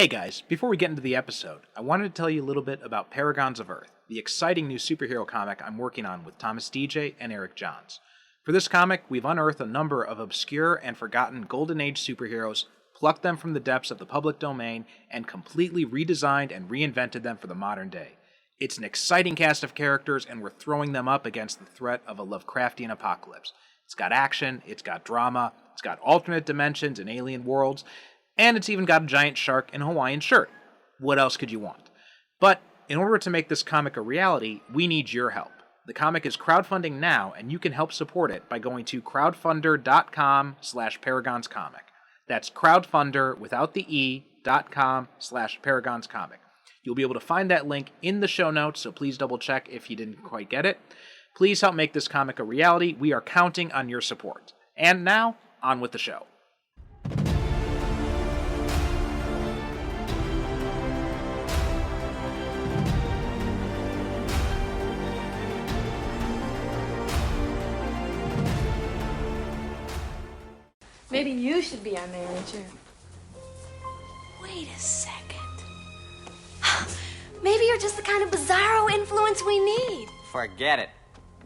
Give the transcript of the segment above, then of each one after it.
Hey guys, before we get into the episode, I wanted to tell you a little bit about Paragons of Earth, the exciting new superhero comic I'm working on with Thomas DJ and Eric Johns. For this comic, we've unearthed a number of obscure and forgotten Golden Age superheroes, plucked them from the depths of the public domain, and completely redesigned and reinvented them for the modern day. It's an exciting cast of characters, and we're throwing them up against the threat of a Lovecraftian apocalypse. It's got action, it's got drama, it's got alternate dimensions and alien worlds, and it's even got a giant shark in a Hawaiian shirt. What else could you want? But in order to make this comic a reality, we need your help. The comic is crowdfunding now, and you can help support it by going to crowdfunder.com/paragonscomic. That's crowdfunder without the e.com/paragonscomic. You'll be able to find that link in the show notes, so please double check if you didn't quite get it. Please help make this comic a reality. We are counting on your support. And now, on with the show. Maybe you should be our manager. Wait a second. Maybe you're just the kind of bizarro influence we need. Forget it.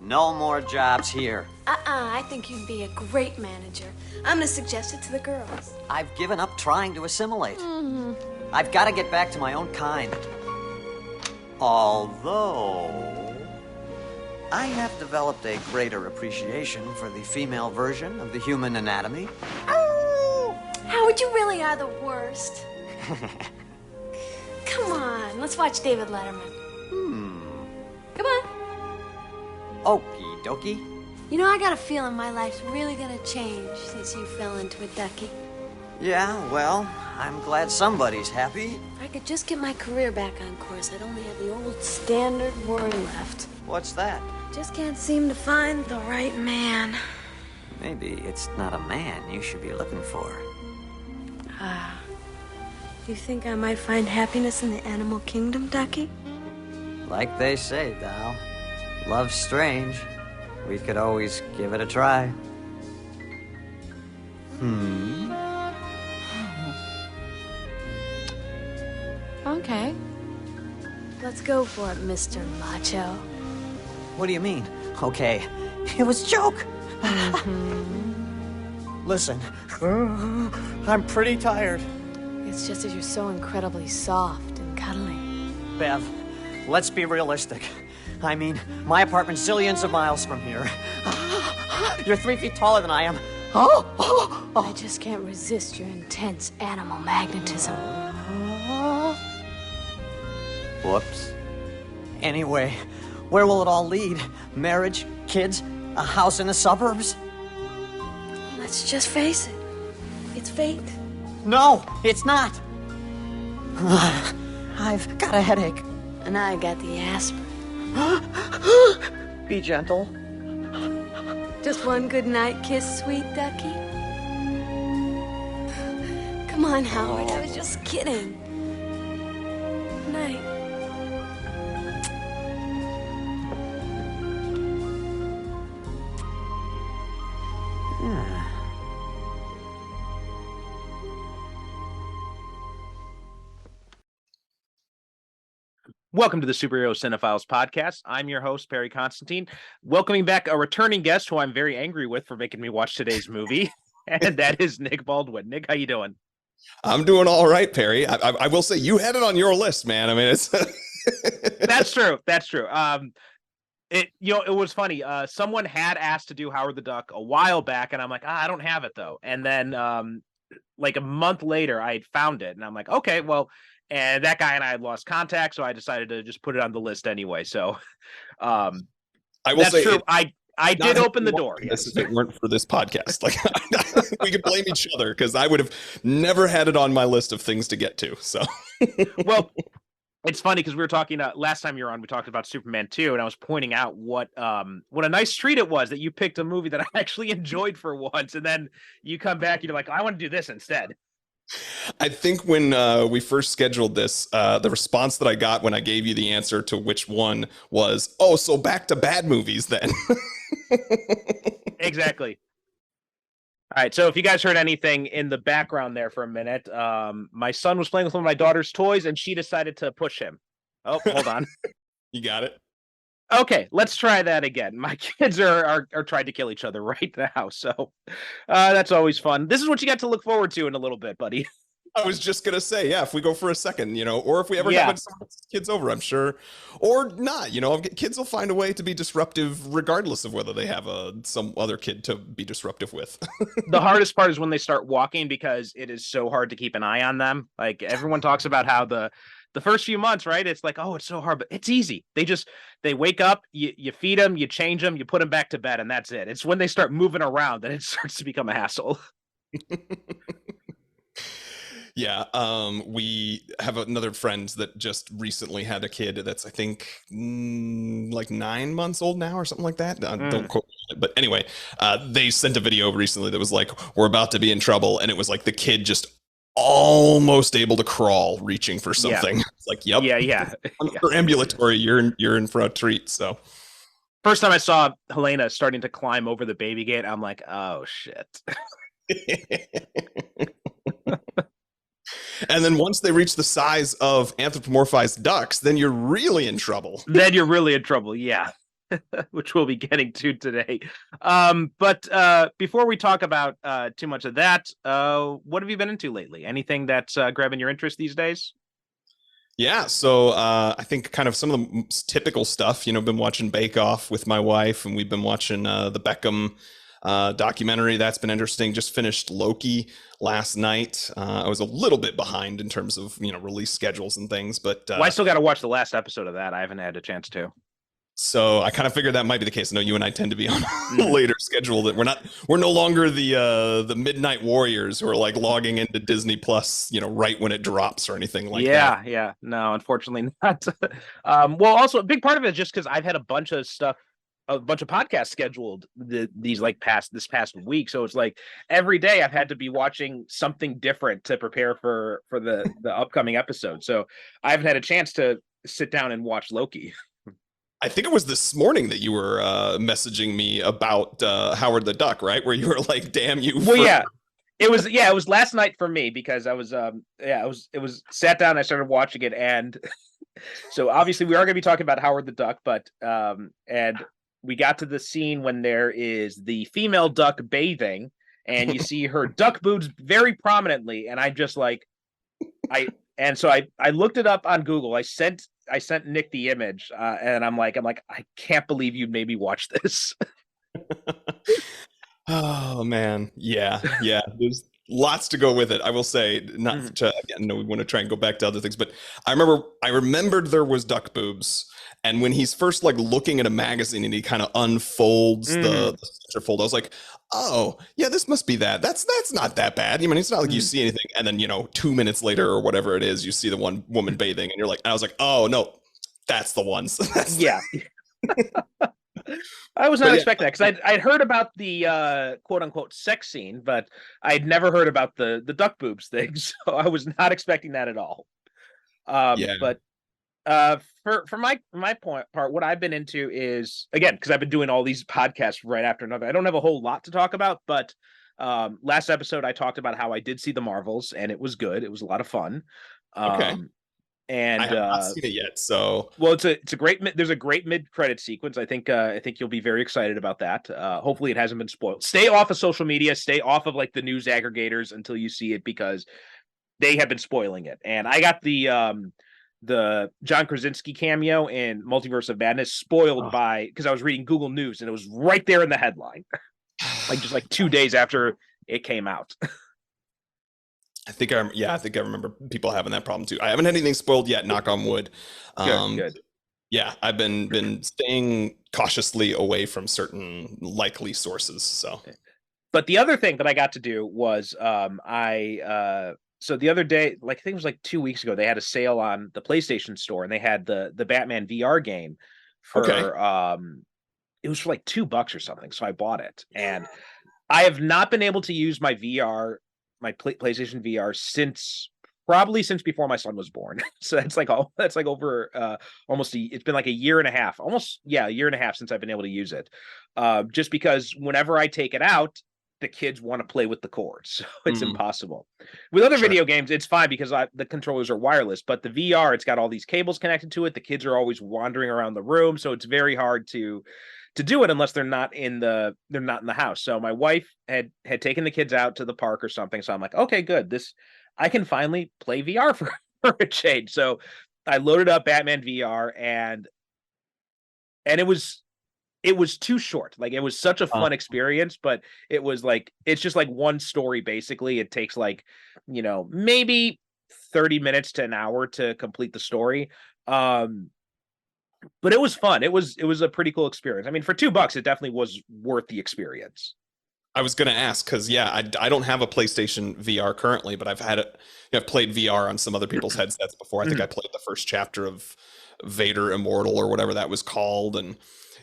No more jobs here. I think you'd be a great manager. I'm gonna suggest it to the girls. I've given up trying to assimilate. I've got to get back to my own kind. Although, I have developed a greater appreciation for the female version of the human anatomy. Oh, Howard, you really are the worst. Come on, let's watch David Letterman. Come on. Okie dokie. You know, I got a feeling my life's really gonna change since you fell into a ducky. Yeah, well, I'm glad somebody's happy. If I could just get my career back on course, I'd only have the old standard worry left. What's that? Just can't seem to find the right man. Maybe it's not a man you should be looking for. You think I might find happiness in the animal kingdom, Ducky? Like they say, Dal, love's strange. We could always give it a try. Okay. Let's go for it, Mr. Macho. What do you mean? Okay, it was a joke. Listen, I'm pretty tired. It's just that you're so incredibly soft and cuddly. Bev, let's be realistic. I mean, my apartment's zillions of miles from here. You're 3 feet taller than I am. I just can't resist your intense animal magnetism. Whoops. Anyway, where will it all lead? Marriage, kids, a house in the suburbs? Let's just face it. It's fate. No, it's not. I've got a headache. And I got the aspirin. Be gentle. Just one good night kiss, sweet ducky. Come on, Howard. I was just kidding. Good night. Welcome to the Superhero Cinephiles podcast. I'm your host, Perry Constantine. Welcoming back a returning guest who I'm very angry with for making me watch today's movie, and that is Nic Baldwin. Nic, how you doing? I'm doing all right, Perry. I will say you had it on your list, man. I mean, it's That's true. That's true. It was funny. Someone had asked to do Howard the Duck a while back, and I'm like, I don't have it though. And then, like a month later, I had found it, and I'm like, okay, well. And that guy and I had lost contact, so I decided to just put it on the list anyway. So, I will that's say true. I did open the door. Yes. If it weren't for this podcast, like we could blame each other because I would have never had it on my list of things to get to. So, well, it's funny because we were talking last time you were on. We talked about Superman 2, and I was pointing out what a nice treat it was that you picked a movie that I actually enjoyed for once, and then you come back and you're like, I want to do this instead. I think when we first scheduled this, the response that I got when I gave you the answer to which one was, oh, so back to bad movies then. Exactly. All right, so if you guys heard anything in the background there for a minute, my son was playing with one of my daughter's toys, and she decided to push him. Oh, hold on. You got it. Okay, let's try that again. My kids are trying to kill each other right now, so that's always fun. This is what you got to look forward to in a little bit, buddy. I was just gonna say, yeah, if we go for a second, or if we ever Yeah. have some kids over, I'm sure, or not, kids will find a way to be disruptive, regardless of whether they have some other kid to be disruptive with. The hardest part is when they start walking, because it is so hard to keep an eye on them. Like, everyone talks about how the first few months, right? It's like, oh, it's so hard, but it's easy. They wake up, you feed them, you change them, you put them back to bed, and that's it. It's when they start moving around that it starts to become a hassle. Yeah, we have another friend that just recently had a kid that's, I think, like 9 months old now or something like that. Don't quote me, but anyway, they sent a video recently that was like, "We're about to be in trouble," and it was like the kid just almost able to crawl, reaching for something. Yeah. It's like, yep, yeah. For ambulatory, you're in for a treat. So, first time I saw Helena starting to climb over the baby gate, I'm like, oh shit. And then once they reach the size of anthropomorphized ducks, then you're really in trouble. Yeah. Which we'll be getting to today. But before we talk about too much of that, what have you been into lately? Anything that's grabbing your interest these days? Yeah, so I think kind of some of the typical stuff, been watching Bake Off with my wife, and we've been watching the Beckham documentary. That's been interesting. Just finished Loki last night. I was a little bit behind in terms of release schedules and things, but I still got to watch the last episode of that. I haven't had a chance to. So I kind of figured that might be the case. I know you and I tend to be on a later schedule. That we're no longer the midnight warriors who are like logging into Disney Plus, right when it drops or anything like that. Yeah. No, unfortunately not. Well, also a big part of it is just because I've had a bunch of podcasts scheduled this past week. So it's like every day I've had to be watching something different to prepare for the upcoming episode. So I haven't had a chance to sit down and watch Loki. I think it was this morning that you were messaging me about Howard the Duck, right? Where you were like, "Damn you!" Well, yeah, it was last night for me because I was it was sat down. I started watching it, and so obviously we are going to be talking about Howard the Duck, but and we got to the scene when there is the female duck bathing, and you see her duck boobs very prominently, and I'm just like, I looked it up on Google. I sent Nick the image, and I'm like, I can't believe you made me watch this. Oh man, yeah. There's lots to go with it. I will say, not to again, no, we want to try and go back to other things, but I remembered there was duck boobs, and when he's first like looking at a magazine and he kind of unfolds the centerfold, I was like, oh yeah, this must be that. That's not that bad. I mean, it's not like you see anything, and then 2 minutes later or whatever it is, you see the one woman bathing, and you're like, I was like, oh no, that's the ones. Yeah. I was not expecting that because I'd heard about the quote unquote sex scene, but I'd never heard about the duck boobs thing. So I was not expecting that at all. But for my part, what I've been into is, again, because I've been doing all these podcasts right after another. I don't have a whole lot to talk about, but last episode I talked about how I did see the Marvels, and it was good. It was a lot of fun. Okay. And I have not seen it yet, so well, it's a great there's a great mid-credit sequence. I think you'll be very excited about that. Hopefully it hasn't been spoiled. Stay off of social media, stay off of like the news aggregators until you see it, because they have been spoiling it. And I got the John Krasinski cameo in Multiverse of Madness spoiled because I was reading Google News and it was right there in the headline. like 2 days after it came out. I think I remember people having that problem too. I haven't had anything spoiled yet, knock on wood. Good. Yeah, I've been staying cautiously away from certain likely sources. So, but the other thing that I got to do was so the other day, like I think it was like 2 weeks ago, they had a sale on the PlayStation Store, and they had the Batman VR game for it was for like $2 or something. So I bought it, and I have not been able to use my VR. My PlayStation VR since before my son was born. So that's like over almost it's been like a year and a half, a year and a half since I've been able to use it. Just because whenever I take it out, the kids want to play with the cords, so it's Mm. impossible. With other Sure. video games, it's fine because the controllers are wireless, but the VR, it's got all these cables connected to it. The kids are always wandering around the room, so it's very hard to do it unless they're not in the house. So my wife had taken the kids out to the park or something, so I'm like, okay, good. This I can finally play VR for a change. So I loaded up Batman VR, and it was too short. Like, it was such a fun experience, but it was like, it's just like one story basically. It takes like, maybe 30 minutes to an hour to complete the story. But it was fun. It was a pretty cool experience. I mean, for $2, it definitely was worth the experience. I was going to ask because I don't have a PlayStation VR currently, but I've played VR on some other people's headsets before. I think I played the first chapter of Vader Immortal or whatever that was called, and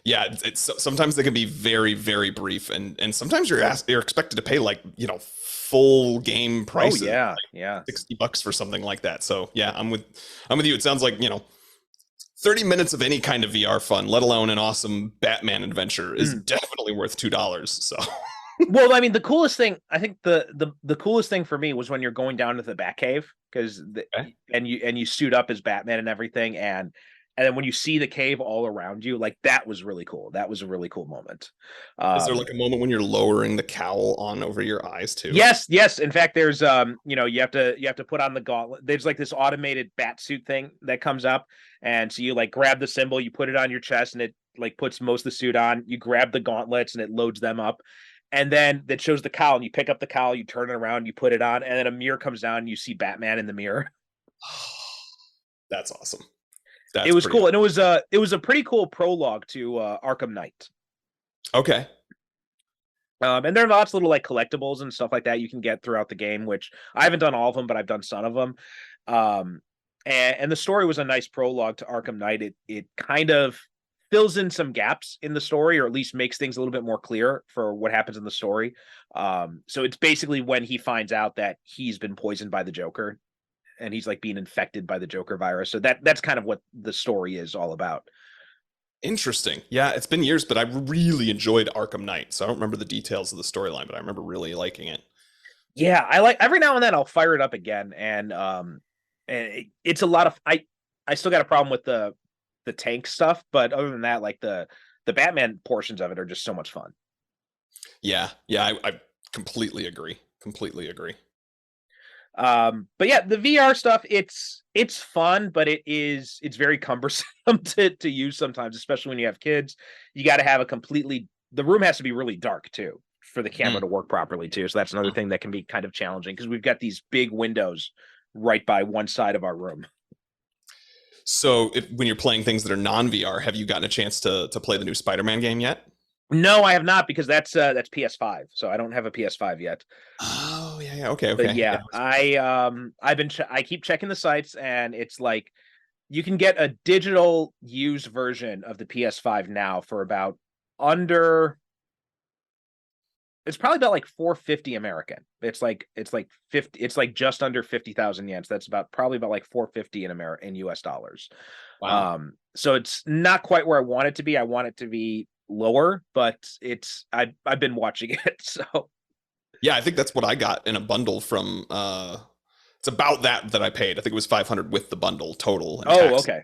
yeah, it's sometimes they can be very, very brief, and sometimes you're expected to pay like full game prices. Oh yeah, like yeah. $60 for something like that. So yeah, I'm with you. It sounds like 30 minutes of any kind of VR fun, let alone an awesome Batman adventure, is definitely worth $2. So. Well, I mean, the coolest thing, I think the coolest thing for me was when you're going down to the Batcave, because and you suit up as Batman and everything, and then when you see the cave all around you, like, that was really cool. That was a really cool moment. Is there like a moment when you're lowering the cowl on over your eyes too? Yes. In fact, there's you have to put on the gauntlet. There's like this automated bat suit thing that comes up, and so you like grab the symbol, you put it on your chest, and it like puts most of the suit on. You grab the gauntlets, and it loads them up. And then that shows the cowl, and you pick up the cowl, you turn it around, you put it on, and then a mirror comes down, and you see Batman in the mirror. That's awesome. It was cool, and it was a pretty cool prologue to Arkham Knight. Okay. And there are lots of little like collectibles and stuff like that you can get throughout the game, which I haven't done all of them, but I've done some of them. And the story was a nice prologue to Arkham Knight. It kind of fills in some gaps in the story, or at least makes things a little bit more clear for what happens in the story. So it's basically when he finds out that he's been poisoned by the Joker, and he's like being infected by the Joker virus. So that's kind of what the story is all about. Interesting. Yeah, it's been years, but I really enjoyed Arkham Knight. So I don't remember the details of the storyline, but I remember really liking it. Yeah, I like, every now and then I'll fire it up again, and it's a lot of I still got a problem with the tank stuff, but other than that, like the Batman portions of it are just so much fun. Yeah, I completely agree. But yeah, the VR stuff, it's fun, but it's very cumbersome to use sometimes, especially when you have kids. You got to have the room has to be really dark too for the camera to work properly too. So that's another thing that can be kind of challenging, because we've got these big windows right by one side of our room. So when you're playing things that are non-VR, have you gotten a chance to play the new Spider-Man game yet? No, I have not, because that's PS5. So I don't have a PS5 yet. Oh, yeah. Okay. But yeah, I keep checking the sites, and it's like you can get a digital used version of the PS5 now for about it's probably about like $450 American. It's like 50, it's like just under 50,000 yen. So that's probably about like $450 in US dollars. Wow. So it's not quite where I want it to be. I want it to be lower, but I've been watching it. So yeah, I think that's what I got in a bundle from it's about that I paid. I think it was 500 with the bundle total. Oh, okay.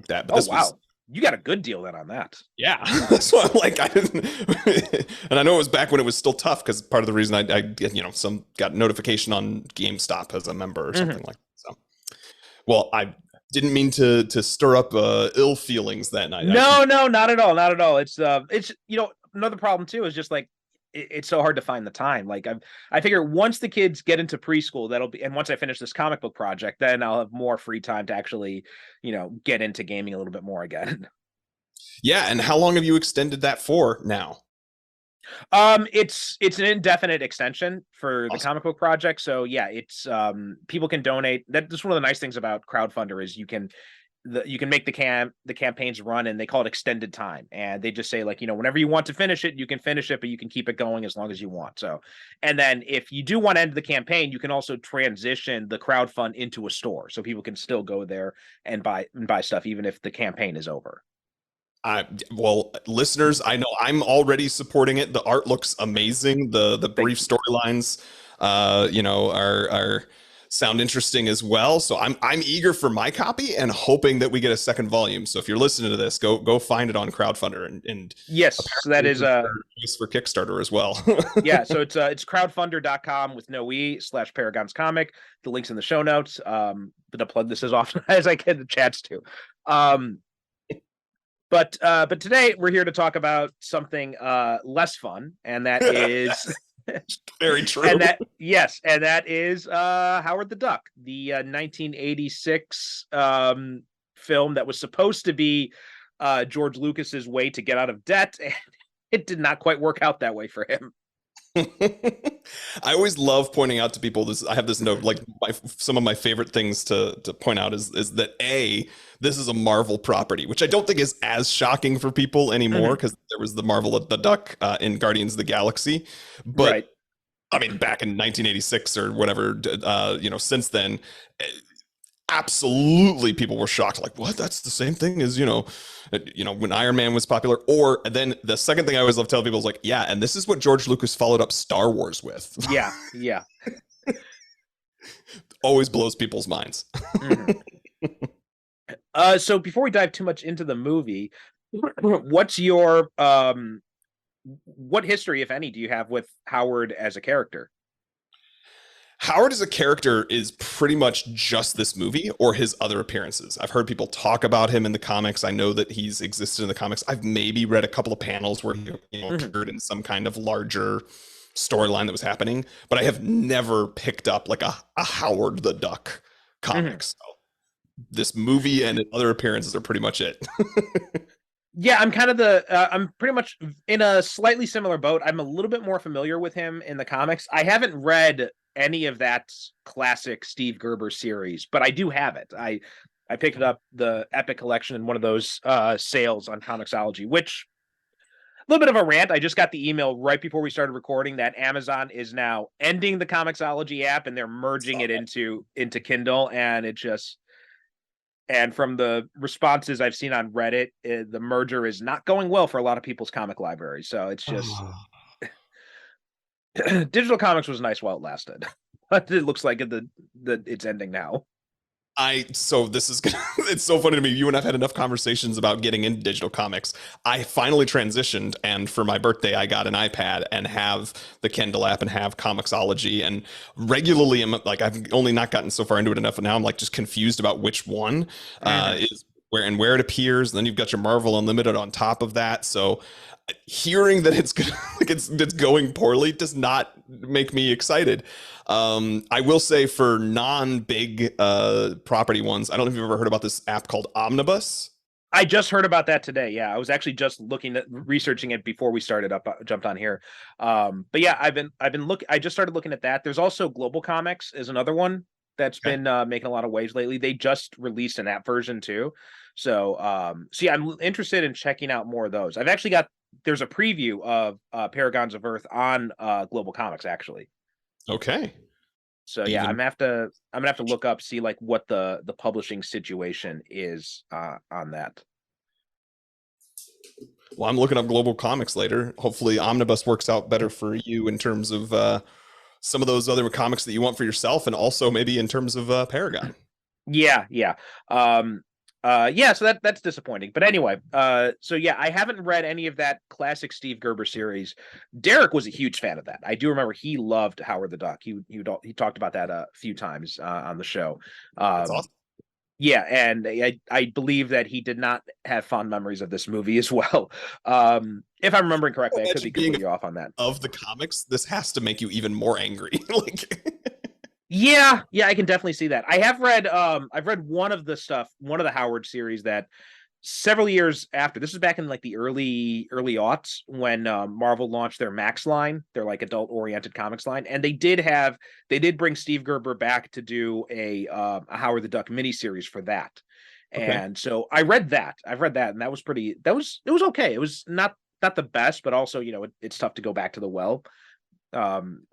That, but oh, this wow. was, you got a good deal then on that. yeah. That's why I'm like, I didn't, and I know it was back when it was still tough, because part of the reason I got notification on GameStop as a member or something like that. So, well, I didn't mean to stir up ill feelings that night. No, not at all. Not at all. It's another problem too is just like, it's so hard to find the time. Like I figure once the kids get into preschool, and once I finish this comic book project, then I'll have more free time to actually, get into gaming a little bit more again. Yeah. And how long have you extended that for now? It's an indefinite extension for the comic book project. So yeah, it's people can donate. That's one of the nice things about crowdfunder is you can make the campaigns run, and they call it extended time, and they just say like, whenever you want to finish it, you can finish it, but you can keep it going as long as you want. So, and then if you do want to end the campaign, you can also transition the crowdfund into a store, so people can still go there and buy stuff even if the campaign is over. Well, listeners, I know I'm already supporting it. The art looks amazing. The Thank brief storylines, are sound interesting as well. So I'm eager for my copy and hoping that we get a second volume. So if you're listening to this, go find it on Crowdfunder and Yes, so that is use for Kickstarter as well. yeah, so it's crowdfunder.com with no /Paragons comic. The link's in the show notes. But to plug this as often as I get the chance to. But today we're here to talk about something less fun, and that is Very true. and that is Howard the Duck, the 1986 film that was supposed to be George Lucas's way to get out of debt, and it did not quite work out that way for him. I always love pointing out to people this. I have this note, like some of my favorite things to point out is that this is a Marvel property, which I don't think is as shocking for people anymore because there was the Marvel of the Duck in Guardians of the Galaxy, but Right. I mean back in 1986 or whatever, since then, absolutely people were shocked, like what? That's the same thing as when Iron Man was popular. Or then the second thing I always love telling people is like, yeah, and this is what George Lucas followed up Star Wars with. Yeah. Always blows people's minds. So before we dive too much into the movie, what's your what history, if any, do you have with Howard as a character? Howard as a character is pretty much just this movie or his other appearances. I've heard people talk about him in the comics. I know that he's existed in the comics. I've maybe read a couple of panels where he appeared in some kind of larger storyline that was happening, but I have never picked up like a Howard the Duck comic. So this movie and other appearances are pretty much it. Yeah, I'm kind of I'm pretty much in a slightly similar boat. I'm a little bit more familiar with him in the comics. I haven't read any of that classic Steve Gerber series, but I do have it. I picked up the Epic Collection in one of those sales on Comixology, which a little bit of a rant. I just got the email right before we started recording that Amazon is now ending the Comixology app and they're merging it into Kindle, and and from the responses I've seen on Reddit, the merger is not going well for a lot of people's comic libraries. So it's just digital comics was nice while it lasted, but it looks like it's ending now. So this is it's so funny to me. You and I've had enough conversations about getting into digital comics. I finally transitioned, and for my birthday, I got an iPad and have the Kindle app and have Comixology. And regularly, I'm like, I've only not gotten so far into it enough, and now I'm like just confused about which one is where it appears. And then you've got your Marvel Unlimited on top of that. So hearing that it's going poorly does not make me excited. I will say for non-big property ones, I don't know if you've ever heard about this app called Omnibus. I just heard about that today. Yeah, I was actually just researching it before we jumped on here. But yeah, I just started looking at that. There's also Global Comics is another one that's been making a lot of waves lately. They just released an app version too. So yeah, I'm interested in checking out more of those. There's a preview of Paragons of Earth on Global Comics actually. Okay. So yeah, I'm gonna have to look up, see like what the publishing situation is on that. Well, I'm looking up Global Comics later. Hopefully Omnibus works out better for you in terms of some of those other comics that you want for yourself, and also maybe in terms of Paragon. Yeah. So that's disappointing. But anyway, so yeah, I haven't read any of that classic Steve Gerber series. Derek was a huge fan of that. I do remember he loved Howard the Duck. He talked about that a few times on the show. That's awesome. Yeah, and I believe that he did not have fond memories of this movie as well. If I'm remembering correctly, I could be completely off on that. Of the comics, this has to make you even more angry. Yeah, I can definitely see that. I've read one of the Howard series that several years after. This is back in like the early aughts when Marvel launched their Max line, their like adult oriented comics line, and they did bring Steve Gerber back to do a Howard the Duck miniseries for that. Okay. And so I've read that, and it was okay. It was not the best, but also it's tough to go back to the well. And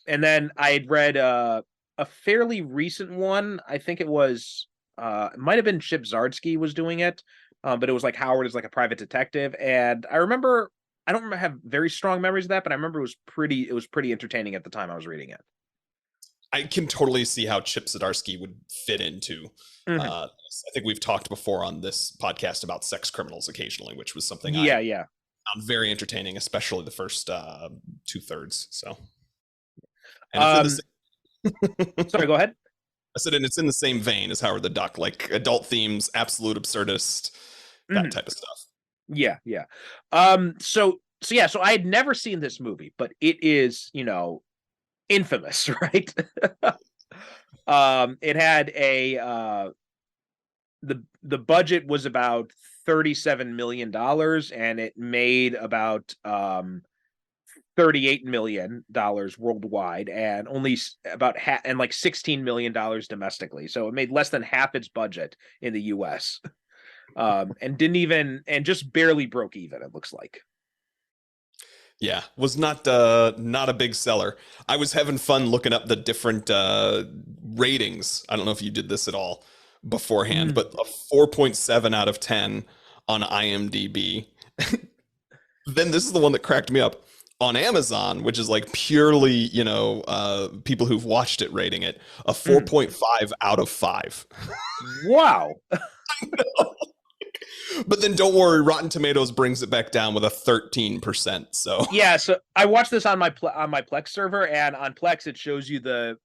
then I'd read a fairly recent one. I think it was it might have been Chip Zdarsky was doing it. but it was like Howard is like a private detective, and I remember I don't remember have very strong memories of that, but I remember it was pretty entertaining at the time I was reading it. I can totally see how Chip Zdarsky would fit into. I think we've talked before on this podcast about sex criminals occasionally, which was something I Yeah. found very entertaining, especially the first 2/3. So, and it's in the same. Sorry, go ahead. I said, and it's in the same vein as Howard the Duck, like adult themes, absolute absurdist, that type of stuff. Yeah. So I had never seen this movie, but it is, infamous, right? It had the budget was about $37 million, and it made about $38 million worldwide, and only about and like $16 million domestically. So it made less than half its budget in the US. And just barely broke even, it looks like. Yeah, was not a big seller. I was having fun looking up the different ratings. I don't know if you did this at all beforehand, but a 4.7 out of 10 on IMDb. Then this is the one that cracked me up. On Amazon, which is like purely, people who've watched it rating it, a 4.5 out of 5. Wow. But then don't worry, Rotten Tomatoes brings it back down with a 13%. So yeah, so I watched this on my Plex server, and on Plex it shows you the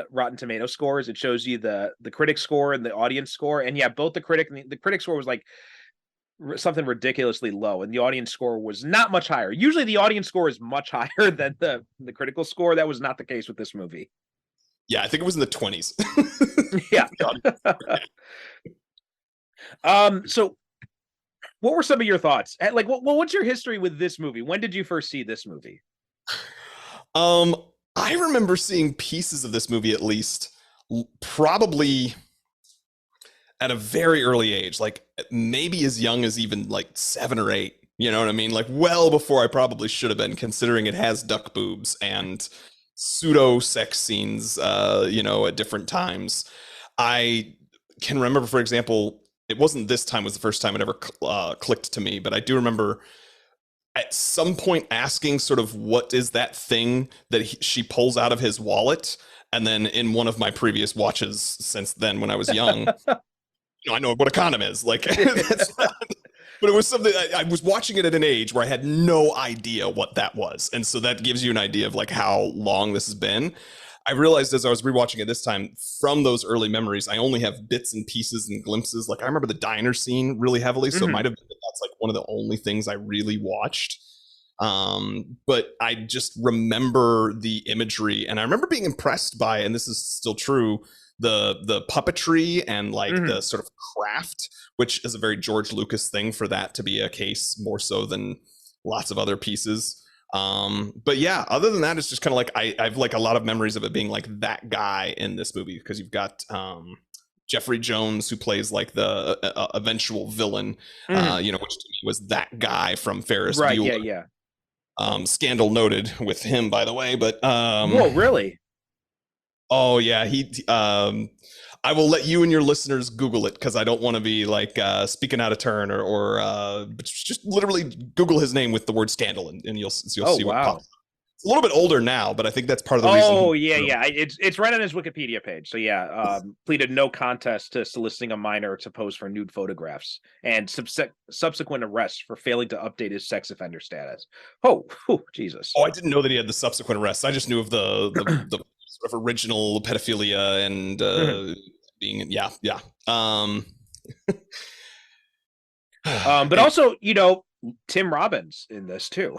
Rotten Tomato scores. It shows you the critic score and the audience score, and yeah, both the critic score was like something ridiculously low, and the audience score was not much higher. Usually the audience score is much higher than the critical score. That was not the case with this movie. Yeah, I think it was in the 20s. Yeah. So what were some of your thoughts? Like, what's your history with this movie? When did you first see this movie? I remember seeing pieces of this movie, at least probably at a very early age, like maybe as young as even like 7 or 8. You know what I mean? Like well before I probably should have been, considering it has duck boobs and pseudo sex scenes, at different times. I can remember, for example, it wasn't this time was the first time it ever clicked to me, but I do remember at some point asking sort of what is that thing that she pulls out of his wallet. And then in one of my previous watches since then, when I was young, I know what a condom is. Like, but it was something I was watching it at an age where I had no idea what that was. And so that gives you an idea of like how long this has been. I realized as I was rewatching it this time, from those early memories, I only have bits and pieces and glimpses. Like I remember the diner scene really heavily, so it might have been that's like one of the only things I really watched. But I just remember the imagery, and I remember being impressed by, and this is still true, the puppetry and like the sort of craft, which is a very George Lucas thing for that to be a case more so than lots of other pieces. But yeah, other than that, it's just kind of like I've like a lot of memories of it being like that guy in this movie, because you've got Jeffrey Jones, who plays like the eventual villain, which to me was that guy from Ferris Bueller. Yeah. Scandal noted with him, by the way, but whoa, really? Oh yeah, I will let you and your listeners Google it, because I don't want to be like speaking out of turn or just literally Google his name with the word scandal, and you'll see what pops up. It's a little bit older now, but I think that's part of the reason. Oh yeah. It's right on his Wikipedia page. So yeah, pleaded no contest to soliciting a minor to pose for nude photographs, and subsequent arrest for failing to update his sex offender status. Oh, Jesus. Oh, I didn't know that he had the subsequent arrests. I just knew of the sort of original pedophilia and being but also, Tim Robbins in this too.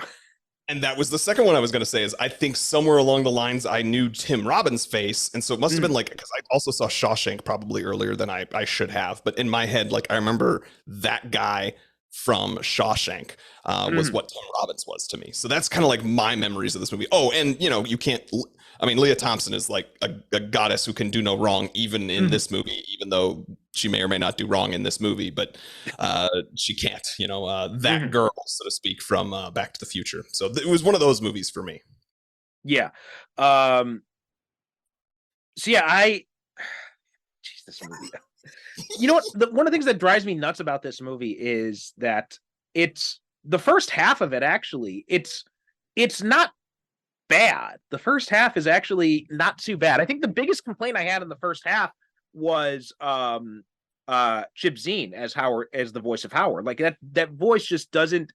And that was the second one I was going to say, is I think somewhere along the lines I knew Tim Robbins' face, and so it must have been like, because I also saw Shawshank probably earlier than I should have, but in my head, like I remember that guy from Shawshank was what Tim Robbins was to me. So that's kind of like my memories of this movie. Oh, and you can't. I mean, Leah Thompson is like a goddess who can do no wrong, even in this movie, even though she may or may not do wrong in this movie, but she can't, that girl, so to speak, from Back to the Future. So it was one of those movies for me. Yeah. So yeah, jeez, this movie. You know what? One of the things that drives me nuts about this movie is that it's the first half of it. Actually, it's not bad. The first half is actually not too bad. I think the biggest complaint I had in the first half was Chip Zien as Howard, as the voice of Howard. Like that voice just doesn't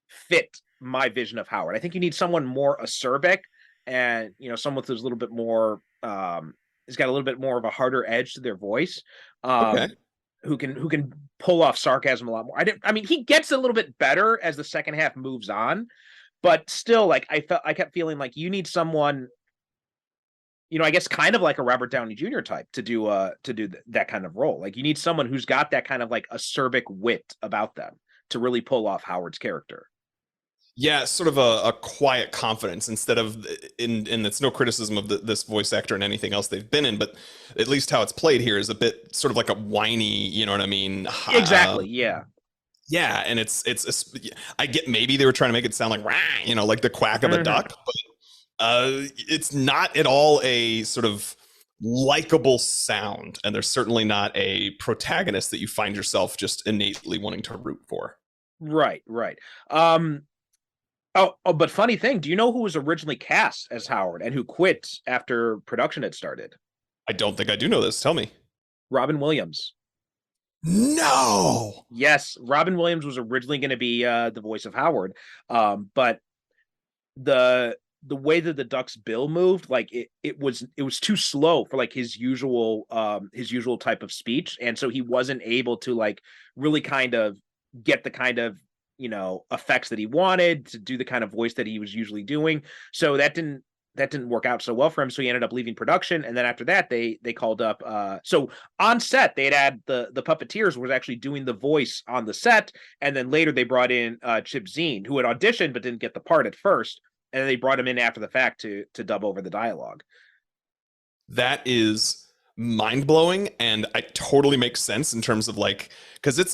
fit my vision of Howard. I think you need someone more acerbic, and someone who's a little bit more has got a little bit more of a harder edge to their voice. Okay. Who can pull off sarcasm a lot more. I mean, he gets a little bit better as the second half moves on, but still, like, I kept feeling like you need someone, I guess kind of like a Robert Downey Jr. type to do that kind of role. Like, you need someone who's got that kind of like acerbic wit about them to really pull off Howard's character. Yeah, sort of a quiet confidence instead of and it's no criticism of this voice actor and anything else they've been in, but at least how it's played here is a bit sort of like a whiny, you know what I mean? Exactly. Yeah. Yeah, and it's I get maybe they were trying to make it sound like rah, like the quack of a duck, but it's not at all a sort of likable sound, and there's certainly not a protagonist that you find yourself just innately wanting to root for. Right. Oh, but funny thing, do you know who was originally cast as Howard and who quit after production had started? I don't think I do know this. Tell me. Robin Williams. No. Yes, Robin Williams was originally going to be the voice of Howard, but the way that the duck's bill moved, like it was too slow for like his usual type of speech, and so he wasn't able to like really kind of get the kind of effects that he wanted to do, the kind of voice that he was usually doing. So that didn't work out so well for him. So he ended up leaving production. And then after that, they called up. So on set, they'd had the puppeteers was actually doing the voice on the set. And then later they brought in Chip Zien, who had auditioned but didn't get the part at first. And then they brought him in after the fact to dub over the dialogue. That is mind-blowing, and it totally makes sense in terms of like, because the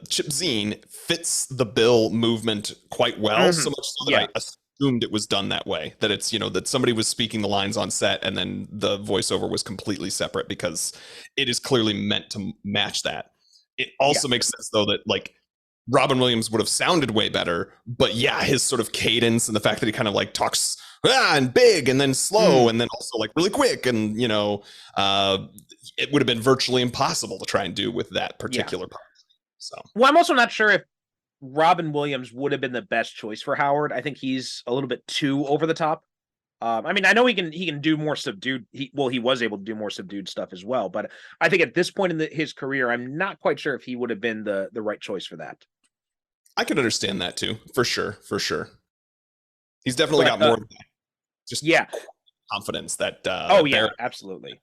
Chip Zien fits the bill movement quite well, so much so that I assumed it was done that way, that it's that somebody was speaking the lines on set and then the voiceover was completely separate, because it is clearly meant to match that. It also makes sense though that like Robin Williams would have sounded way better, but his sort of cadence and the fact that he kind of like talks and big and then slow and then also like really quick, and it would have been virtually impossible to try and do with that particular part. So, well, I'm also not sure if Robin Williams would have been the best choice for Howard. I think he's a little bit too over the top. I mean, I know he can do more subdued. He was able to do more subdued stuff as well, but I think at this point in his career, I'm not quite sure if he would have been the right choice for that. I could understand that too, for sure. He's definitely got more just confidence that absolutely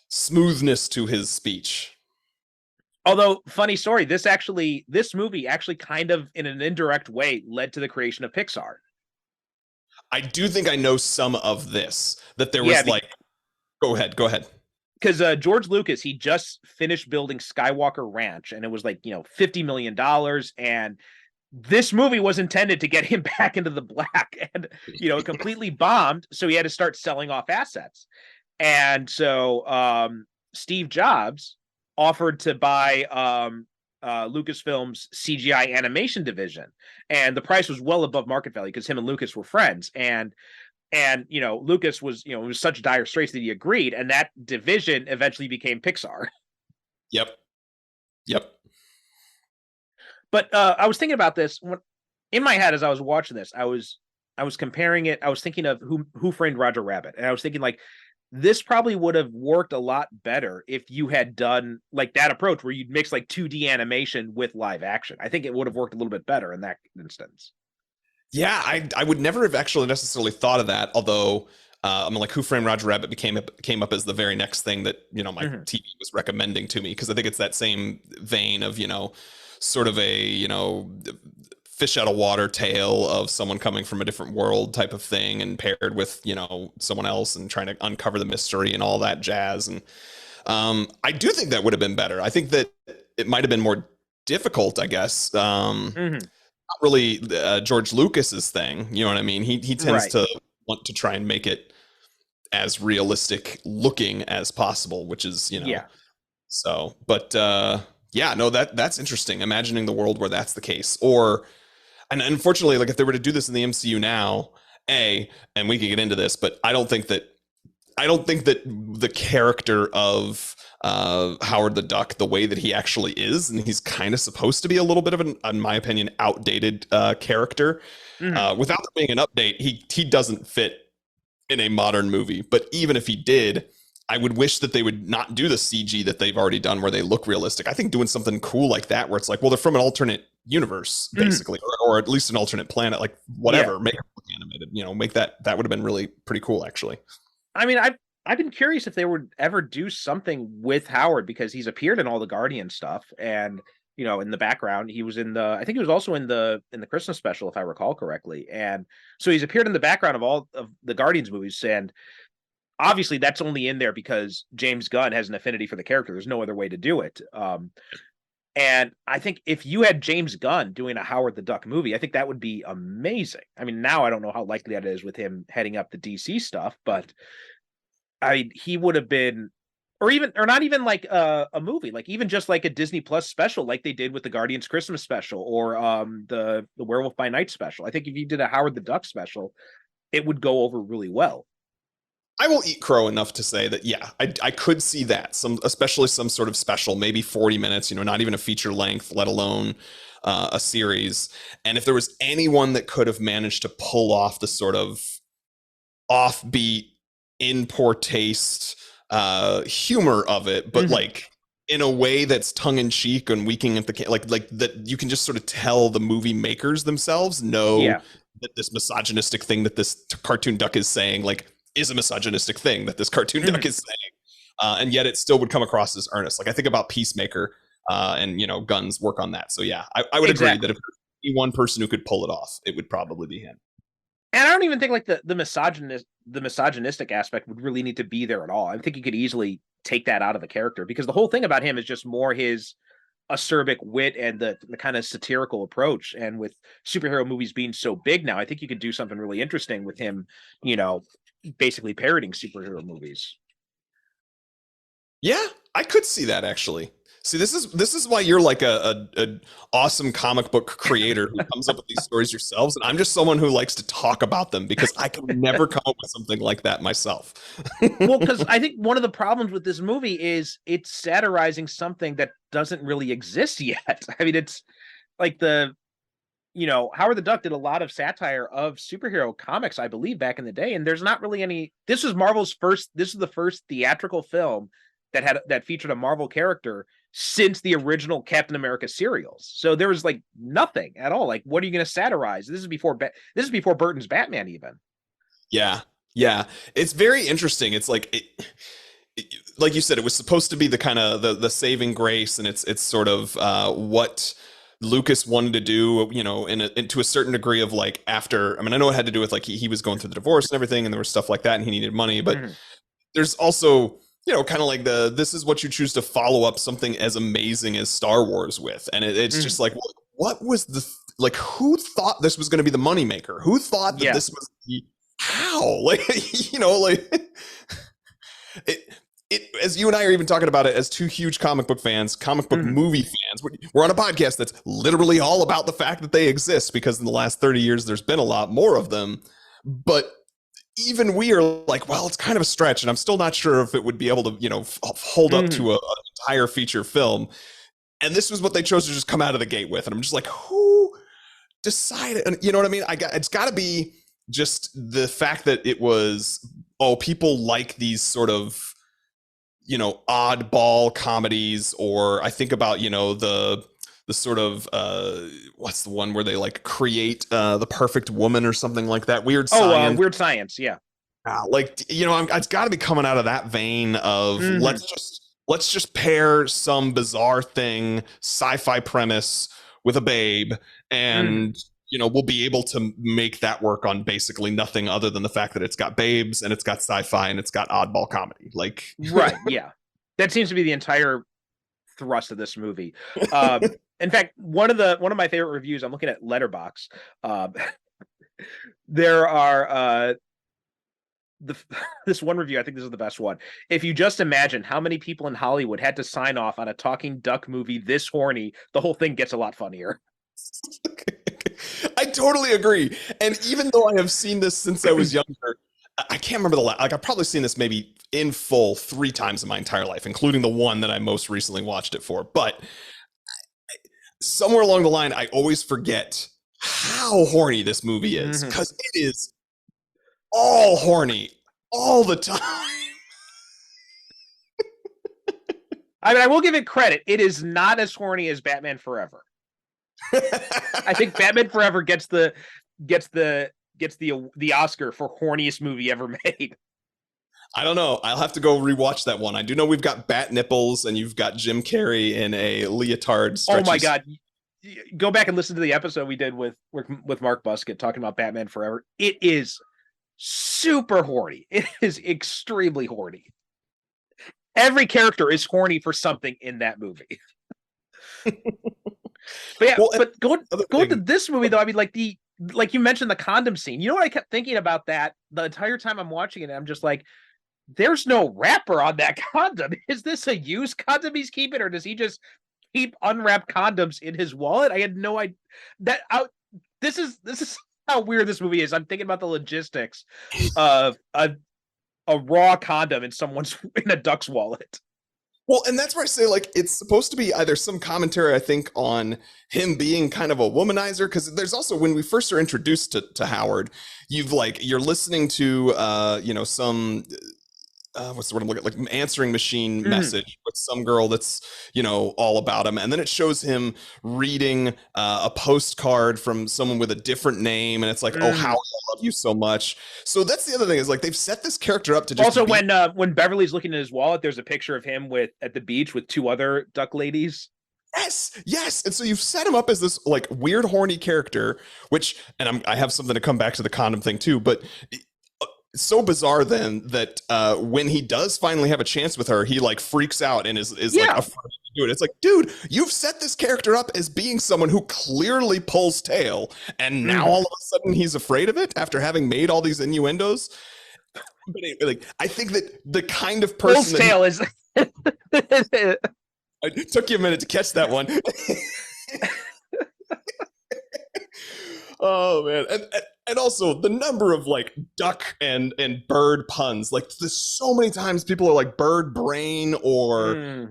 smoothness to his speech. Although, funny story, this movie actually kind of in an indirect way led to the creation of Pixar. I do think I know some of this, that there was go ahead. Because George Lucas, he just finished building Skywalker Ranch, and it was like, $50 million. And this movie was intended to get him back into the black, and, it completely bombed. So he had to start selling off assets. And so Steve Jobs offered to buy Lucasfilm's CGI animation division. And the price was well above market value because him and Lucas were friends. And Lucas was, it was such dire straits that he agreed, and that division eventually became Pixar. Yep. But I was thinking about this in my head as I was watching this. I was comparing it. I was thinking of Who Framed Roger Rabbit, and I was thinking like this probably would have worked a lot better if you had done like that approach where you'd mix like 2D animation with live action. I think it would have worked a little bit better in that instance. Yeah, I would never have actually necessarily thought of that, although I mean, like Who Framed Roger Rabbit came up as the very next thing that my TV was recommending to me, because I think it's that same vein of sort of a fish out of water tale of someone coming from a different world type of thing, and paired with someone else and trying to uncover the mystery and all that jazz. And I do think that would have been better. I think that it might have been more difficult, I guess. Not really George Lucas's thing, you know what I mean? He tends to want to try and make it as realistic looking as possible, which is, Yeah. so, but yeah, no, that's interesting. Imagining the world where that's the case. Or, and unfortunately, like if they were to do this in the MCU now, and we can get into this, but I don't think that the character of Howard the Duck, the way that he actually is, and he's kind of supposed to be a little bit of an, in my opinion, outdated character. Without there being an update, he doesn't fit in a modern movie. But even if he did, I would wish that they would not do the CG that they've already done where they look realistic. I think doing something cool like that, where it's like, well, they're from an alternate universe, basically, or at least an alternate planet, like whatever, Yeah. make it look animated, make that would have been really pretty cool, actually. I mean, I've been curious if they would ever do something with Howard, because he's appeared in all the Guardian stuff, and in the background he was I think he was also in the Christmas special, if I recall correctly, and so he's appeared in the background of all of the Guardians movies, and obviously that's only in there because James Gunn has an affinity for the character. There's no other way to do it. And I think if you had James Gunn doing a Howard the Duck movie, I think that would be amazing. I mean, now I don't know how likely that is with him heading up the DC stuff, but he would have been, or not even like a movie, like even just like a Disney Plus special, like they did with the Guardians Christmas special, or the Werewolf by Night special. I think if you did a Howard the Duck special, it would go over really well. I will eat crow enough to say that, yeah, I could see that, especially some sort of special, maybe 40 minutes, not even a feature length, let alone a series. And if there was anyone that could have managed to pull off the sort of offbeat, in poor taste humor of it, but like in a way that's tongue in cheek and winking at the like that, you can just sort of tell the movie makers themselves know that this misogynistic thing that this cartoon duck is saying, like, is a misogynistic thing that this cartoon duck is saying, and yet it still would come across as earnest. Like I think about Peacemaker, and Gunn's work on that. So yeah, I would agree that if there's one person who could pull it off, it would probably be him. And I don't even think like the misogynistic aspect would really need to be there at all. I think you could easily take that out of the character, because the whole thing about him is just more his acerbic wit and the kind of satirical approach. And with superhero movies being so big now, I think you could do something really interesting with him, basically parroting superhero movies. Yeah, I could see that, actually. See, this is why you're like a awesome comic book creator who comes up with these stories yourselves, and I'm just someone who likes to talk about them because I can never come up with something like that myself. Well, because I think one of the problems with this movie is it's satirizing something that doesn't really exist yet. I mean, it's like Howard the Duck did a lot of satire of superhero comics, I believe, back in the day, and there's not really any. This is the first theatrical film that featured a Marvel character since the original Captain America serials. So there was like nothing at all. Like, what are you going to satirize? This is before Burton's Batman even. Yeah. It's very interesting. It's like like you said, it was supposed to be the kind of the saving grace, and it's sort of what Lucas wanted to do, to a certain degree of like after. I mean, I know it had to do with like he was going through the divorce and everything, and there was stuff like that, and he needed money, but there's also kind of like this is what you choose to follow up something as amazing as Star Wars with. And it's just like, what was who thought this was going to be the moneymaker? Who thought that this was how? Like, it, as you and I are even talking about it as two huge comic book fans, comic book movie fans, we're on a podcast that's literally all about the fact that they exist, because in the last 30 years, there's been a lot more of them. But even we are like, well, it's kind of a stretch, and I'm still not sure if it would be able to, hold up to an entire feature film. And this was what they chose to just come out of the gate with. And I'm just like, who decided? And you know what I mean? It's got to be just the fact that it was, people like these sort of, oddball comedies. Or I think about, the sort of what's the one where they like create the perfect woman or something like that? Weird Science. Weird Science, yeah. It's got to be coming out of that vein of let's just pair some bizarre thing, sci-fi premise with a babe, and we'll be able to make that work on basically nothing other than the fact that it's got babes and it's got sci-fi and it's got oddball comedy. Like, right, yeah, that seems to be the entire thrust of this movie. In fact, one of my favorite reviews, I'm looking at Letterboxd. There are the this one review, I think this is the best one. If you just imagine how many people in Hollywood had to sign off on a talking duck movie this horny, the whole thing gets a lot funnier. I totally agree. And even though I have seen this since I was younger, I can't remember the last. Like I've probably seen this maybe in full 3 times in my entire life, including the one that I most recently watched it for. But somewhere along the line, I always forget how horny this movie is, because it is all horny all the time. I mean, I will give it credit. It is not as horny as Batman Forever. I think Batman Forever gets the Oscar for horniest movie ever made. I don't know. I'll have to go rewatch that one. I do know we've got bat nipples and you've got Jim Carrey in a leotard. Oh my God. Go back and listen to the episode we did with Mark Buskett talking about Batman Forever. It is super horny. It is extremely horny. Every character is horny for something in that movie. But yeah, well, but going to this movie though, I mean, like you mentioned the condom scene. You know what I kept thinking about that the entire time I'm watching it? I'm just like, there's no wrapper on that condom. Is this a used condom he's keeping, or does he just keep unwrapped condoms in his wallet? I had no idea. This is how weird this movie is. I'm thinking about the logistics of a raw condom in a duck's wallet. Well, and that's where I say, like, it's supposed to be either some commentary, I think, on him being kind of a womanizer, because there's also, when we first are introduced to Howard, you're listening to, some, what's the word I'm looking at, like answering machine message with some girl that's, all about him. And then it shows him reading a postcard from someone with a different name. And it's like, oh, Howard, I love you so much. So that's the other thing, is like, they've set this character up to just also when Beverly's looking in his wallet, there's a picture of him at the beach with 2 other duck ladies. Yes. And so you've set him up as this like weird, horny character, I have something to come back to the condom thing too, but it's so bizarre then that when he does finally have a chance with her, he like freaks out and is like afraid to do it. It's like, dude, you've set this character up as being someone who clearly pulls tail, and now all of a sudden he's afraid of it after having made all these innuendos. But like, I think that the kind of person pulls tail is. It took you a minute to catch that one. Oh man, and also the number of like duck and bird puns. Like there's so many times people are like bird brain or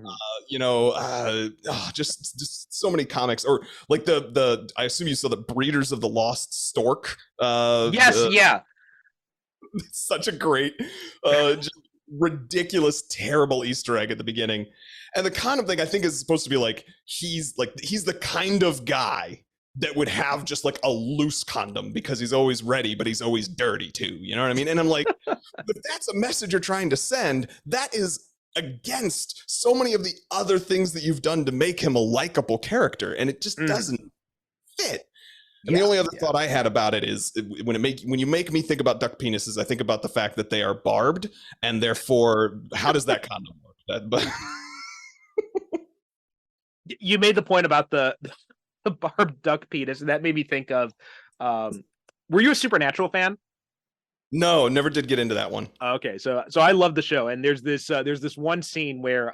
just so many comics, or like the I assume you saw the Breeders of the Lost Stork. Yeah. It's such a great, just ridiculous, terrible Easter egg at the beginning. And the kind of thing I think is supposed to be like he's the kind of guy that would have just like a loose condom because he's always ready, but he's always dirty too. You know what I mean? And I'm like, if that's a message you're trying to send, that is against so many of the other things that you've done to make him a likable character. And it just doesn't fit. And the only other thought I had about it is when you make me think about duck penises, I think about the fact that they are barbed, and therefore, how does that condom work? You made the point about the barbed duck penis, and that made me think of were you a Supernatural fan? No, never did get into that one. Okay, so I love the show, and there's this one scene where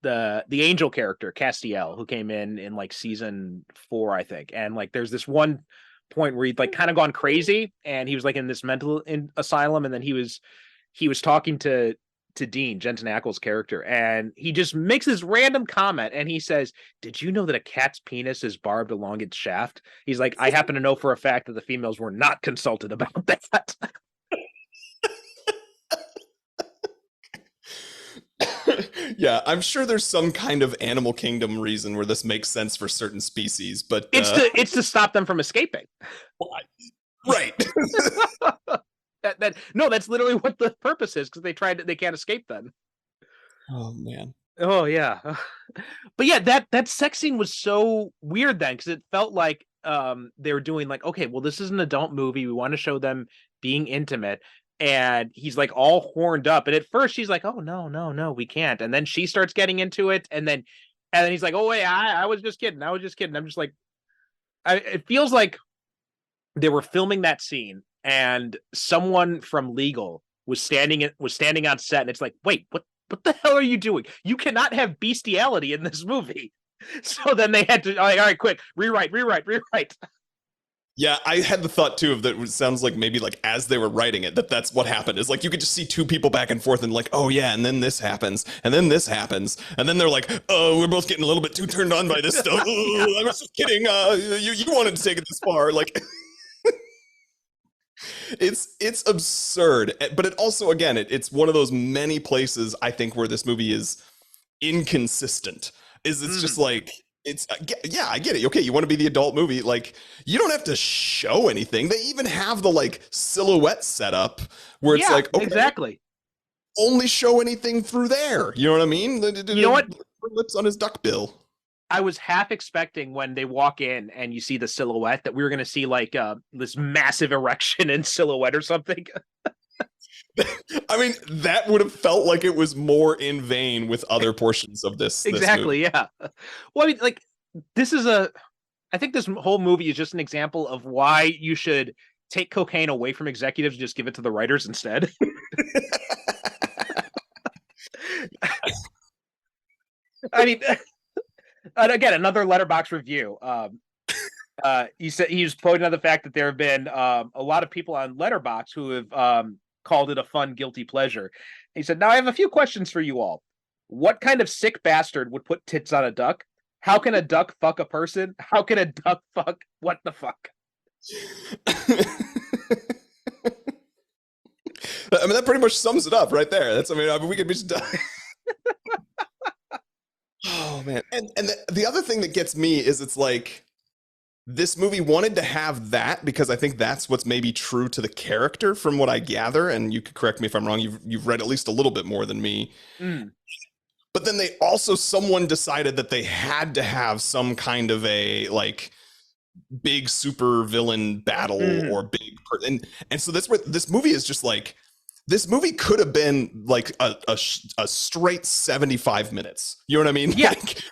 the angel character Castiel, who came in like season 4, I think, and like there's this one point where he'd like kind of gone crazy, and he was like in this mental asylum, and then he was talking to Dean, Jensen Ackles' character, and he just makes this random comment, and he says, "Did you know that a cat's penis is barbed along its shaft?" He's like, "I happen to know for a fact that the females were not consulted about that." Yeah, I'm sure there's some kind of animal kingdom reason where this makes sense for certain species, but it's to stop them from escaping. Right. That's literally what the purpose is, because they can't escape then. Oh man. Oh yeah. But yeah, that sex scene was so weird then, because it felt like they were doing like, okay, well, this is an adult movie, we want to show them being intimate, and he's like all horned up, and at first she's like, oh no, we can't, and then she starts getting into it, and then he's like, oh wait, I was just kidding. I'm just like, it feels like they were filming that scene, and someone from legal was standing on set, and it's like, wait, what the hell are you doing? You cannot have bestiality in this movie. So then they had to, all right, quick, rewrite. Yeah, I had the thought too of that. It sounds like maybe like as they were writing it, that's what happened. Is like you could just see two people back and forth, and like, oh yeah, and then this happens, and then this happens, and then they're like, oh, we're both getting a little bit too turned on by this stuff. I was just kidding. You wanted to take it this far, like. It's absurd, but it also, again, it's one of those many places I think where this movie is inconsistent. It's just like, yeah, I get it. Okay, you want to be the adult movie, like you don't have to show anything. They even have the like silhouette setup where it's like, okay, exactly, only show anything through there. You know what I mean? You know what? Lips on his duck bill. I was half expecting when they walk in and you see the silhouette that we were going to see like this massive erection in silhouette or something. I mean, that would have felt like it was more in vain with other portions of this. Exactly, this yeah. Well, I mean, like, I think this whole movie is just an example of why you should take cocaine away from executives and just give it to the writers instead. I mean... And again, another Letterboxd review. He said he was pointing out the fact that there have been a lot of people on Letterboxd who have called it a fun, guilty pleasure. He said, "Now I have a few questions for you all. What kind of sick bastard would put tits on a duck? How can a duck fuck a person? How can a duck fuck what the fuck?" I mean, that pretty much sums it up right there. I mean, we could be done. Oh man, and the other thing that gets me is it's like this movie wanted to have that because I think that's what's maybe true to the character from what I gather, and you could correct me if I'm wrong. You've read at least a little bit more than me. But then someone decided that they had to have some kind of a like big super villain battle or big and so that's what this movie is just like. This movie could have been like a straight 75 minutes. You know what I mean? Yeah. Like,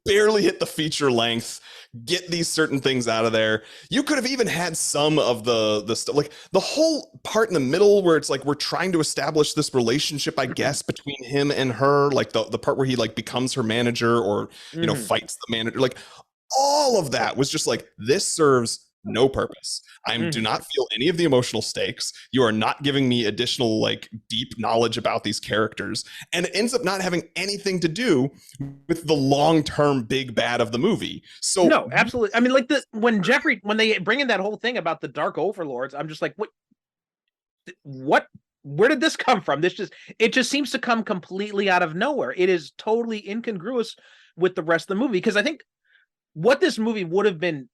barely hit the feature length, get these certain things out of there. You could have even had some of the stuff, like the whole part in the middle where it's like we're trying to establish this relationship, I guess, between him and her, like the part where he like becomes her manager or, you know, fights the manager. Like all of that was just like, this serves no purpose. I do not feel any of the emotional stakes. You are not giving me additional like deep knowledge about these characters, and it ends up not having anything to do with the long-term big bad of the movie. So no, absolutely. I mean, like when they bring in that whole thing about the Dark Overlords, I'm just like, what? Where did this come from? It just seems to come completely out of nowhere. It is totally incongruous with the rest of the movie, because I think what this movie would have been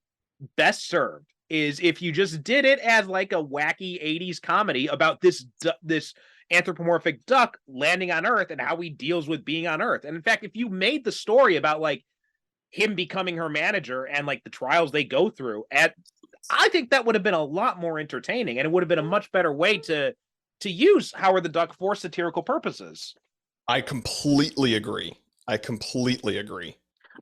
best served is if you just did it as like a wacky 80s comedy about this anthropomorphic duck landing on Earth and how he deals with being on Earth. And in fact, if you made the story about like him becoming her manager and like the trials they go through, I think that would have been a lot more entertaining, and it would have been a much better way to use Howard the Duck for satirical purposes. I completely agree.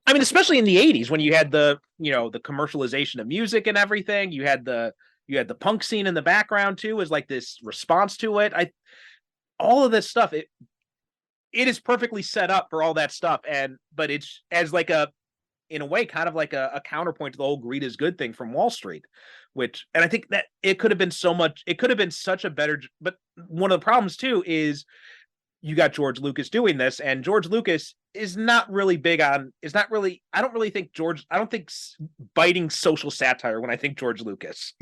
I mean, especially in the 80s when you had the commercialization of music and everything. You had the punk scene in the background too, as like this response to it. All of this stuff, it is perfectly set up for all that stuff, but it's as like in a way kind of like a counterpoint to the whole greed is good thing from Wall Street, and I think that it could have been such a better, but one of the problems too is you got George Lucas doing this, and George Lucas is not really big on, I don't think biting social satire when I think George Lucas.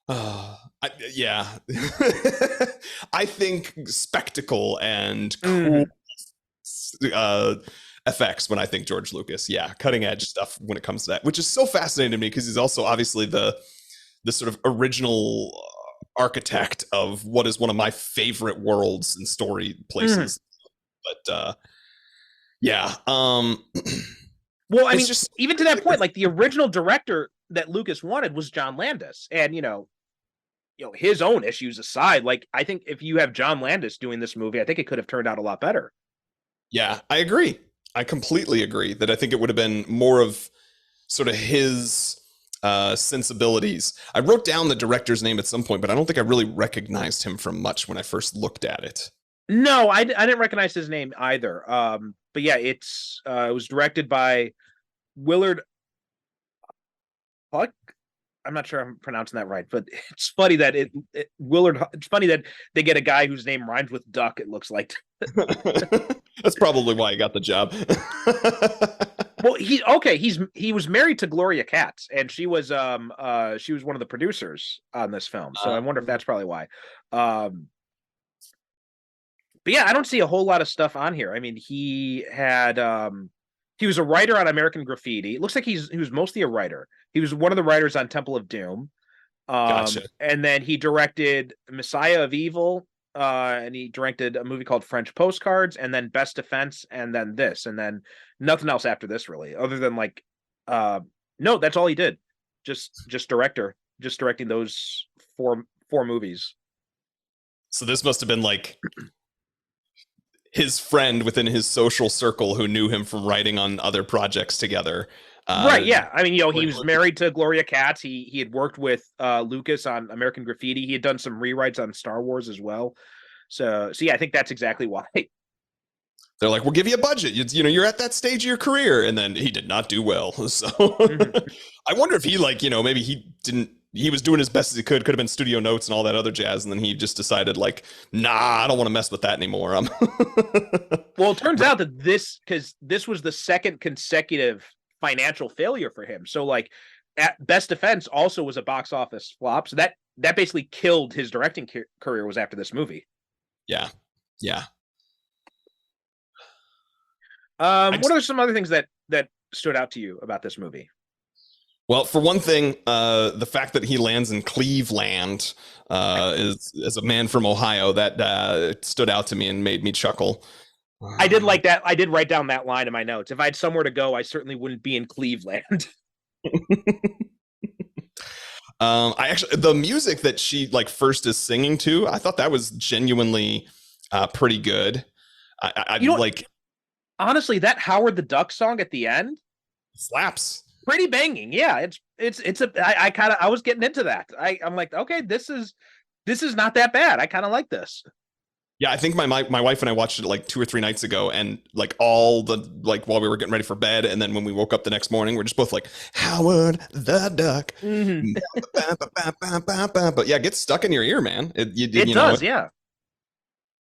Yeah. I think spectacle and cool effects when I think George Lucas. Yeah, cutting edge stuff when it comes to that, which is so fascinating to me because he's also obviously the sort of original architect of what is one of my favorite worlds and story places. But yeah. Well, I mean, just even to that point, like the original director that Lucas wanted was John Landis, and his own issues aside, like I think if you have John Landis doing this movie, I think it could have turned out a lot better. Yeah, I agree. I completely agree that I think it would have been more of sort of his sensibilities. I wrote down the director's name at some point, but I don't think I really recognized him from much when I first looked at it. No, I didn't recognize his name either. But yeah, it was directed by Willard Huck. I'm not sure I'm pronouncing that right, but it's funny that it's funny that they get a guy whose name rhymes with duck, it looks like. That's probably why he got the job. Well, he was married to Gloria Katz, and she was one of the producers on this film. So I wonder if that's probably why. But yeah, I don't see a whole lot of stuff on here. I mean, he was a writer on American Graffiti. It looks like he was mostly a writer. He was one of the writers on Temple of Doom. Gotcha. And then he directed Messiah of Evil, and he directed a movie called French Postcards, and then Best Defense, and then this, and then nothing else after this, really, other than no, that's all he did. Just directing those four movies. So this must have been like his friend within his social circle who knew him from writing on other projects together. Right, yeah. I mean, he was married to Gloria Katz. He had worked with Lucas on American Graffiti. He had done some rewrites on Star Wars as well. So yeah, I think that's exactly why. They're like, we'll give you a budget. You're at that stage of your career. And then he did not do well. So I wonder if he maybe he was doing as best as he could have been studio notes and all that other jazz. And then he just decided nah, I don't want to mess with that anymore. Well, it turns out that because this was the second consecutive financial failure for him. So at Best Defense also was a box office flop. So that basically killed his directing career was after this movie. Yeah. What are some other things that stood out to you about this movie? Well, for one thing, the fact that he lands in Cleveland as a man from Ohio, that stood out to me and made me chuckle. I did like that. I did write down that line in my notes. If I had somewhere to go, I certainly wouldn't be in Cleveland. The music that she first is singing to, I thought that was genuinely pretty good. Honestly, that Howard the Duck song at the end slaps. Pretty banging. Yeah, I was getting into that. I'm like, okay, this is not that bad. I kind of like this. Yeah, I think my wife and I watched it 2 or 3 nights ago, and all the while we were getting ready for bed, and then when we woke up the next morning, we're just both like, Howard the Duck. Mm-hmm. But yeah, it gets stuck in your ear, man. It does. Yeah.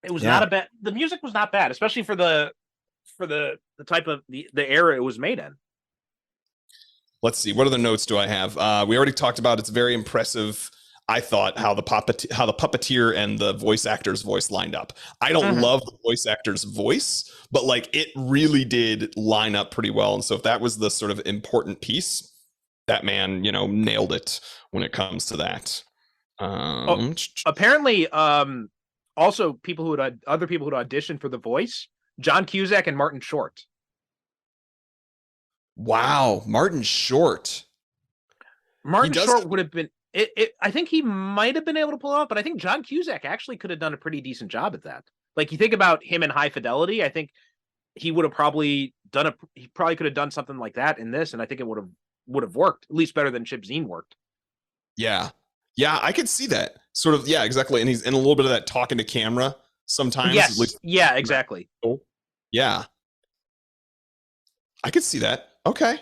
It was not a bad. The music was not bad, especially for the type of the era it was made in. Let's see. What other notes do I have? We already talked about it's very impressive. I thought how the puppeteer and the voice actor's voice lined up. I don't love the voice actor's voice, but it really did line up pretty well. And so if that was the sort of important piece, that man, nailed it when it comes to that. Apparently, also other people who'd auditioned for the voice, John Cusack and Martin Short. Wow, Martin Short. Martin Short would have been. I think he might have been able to pull it off, but I think John Cusack actually could have done a pretty decent job at that. You think about him in High Fidelity, I think he would have probably he probably could have done something like that in this, and I think it would have worked, at least better than Chip Zien worked. Yeah, I could see that sort of. Yeah, exactly. And he's in a little bit of that talking to camera sometimes. Yes. At least. Yeah, exactly. Yeah, I could see that. Okay.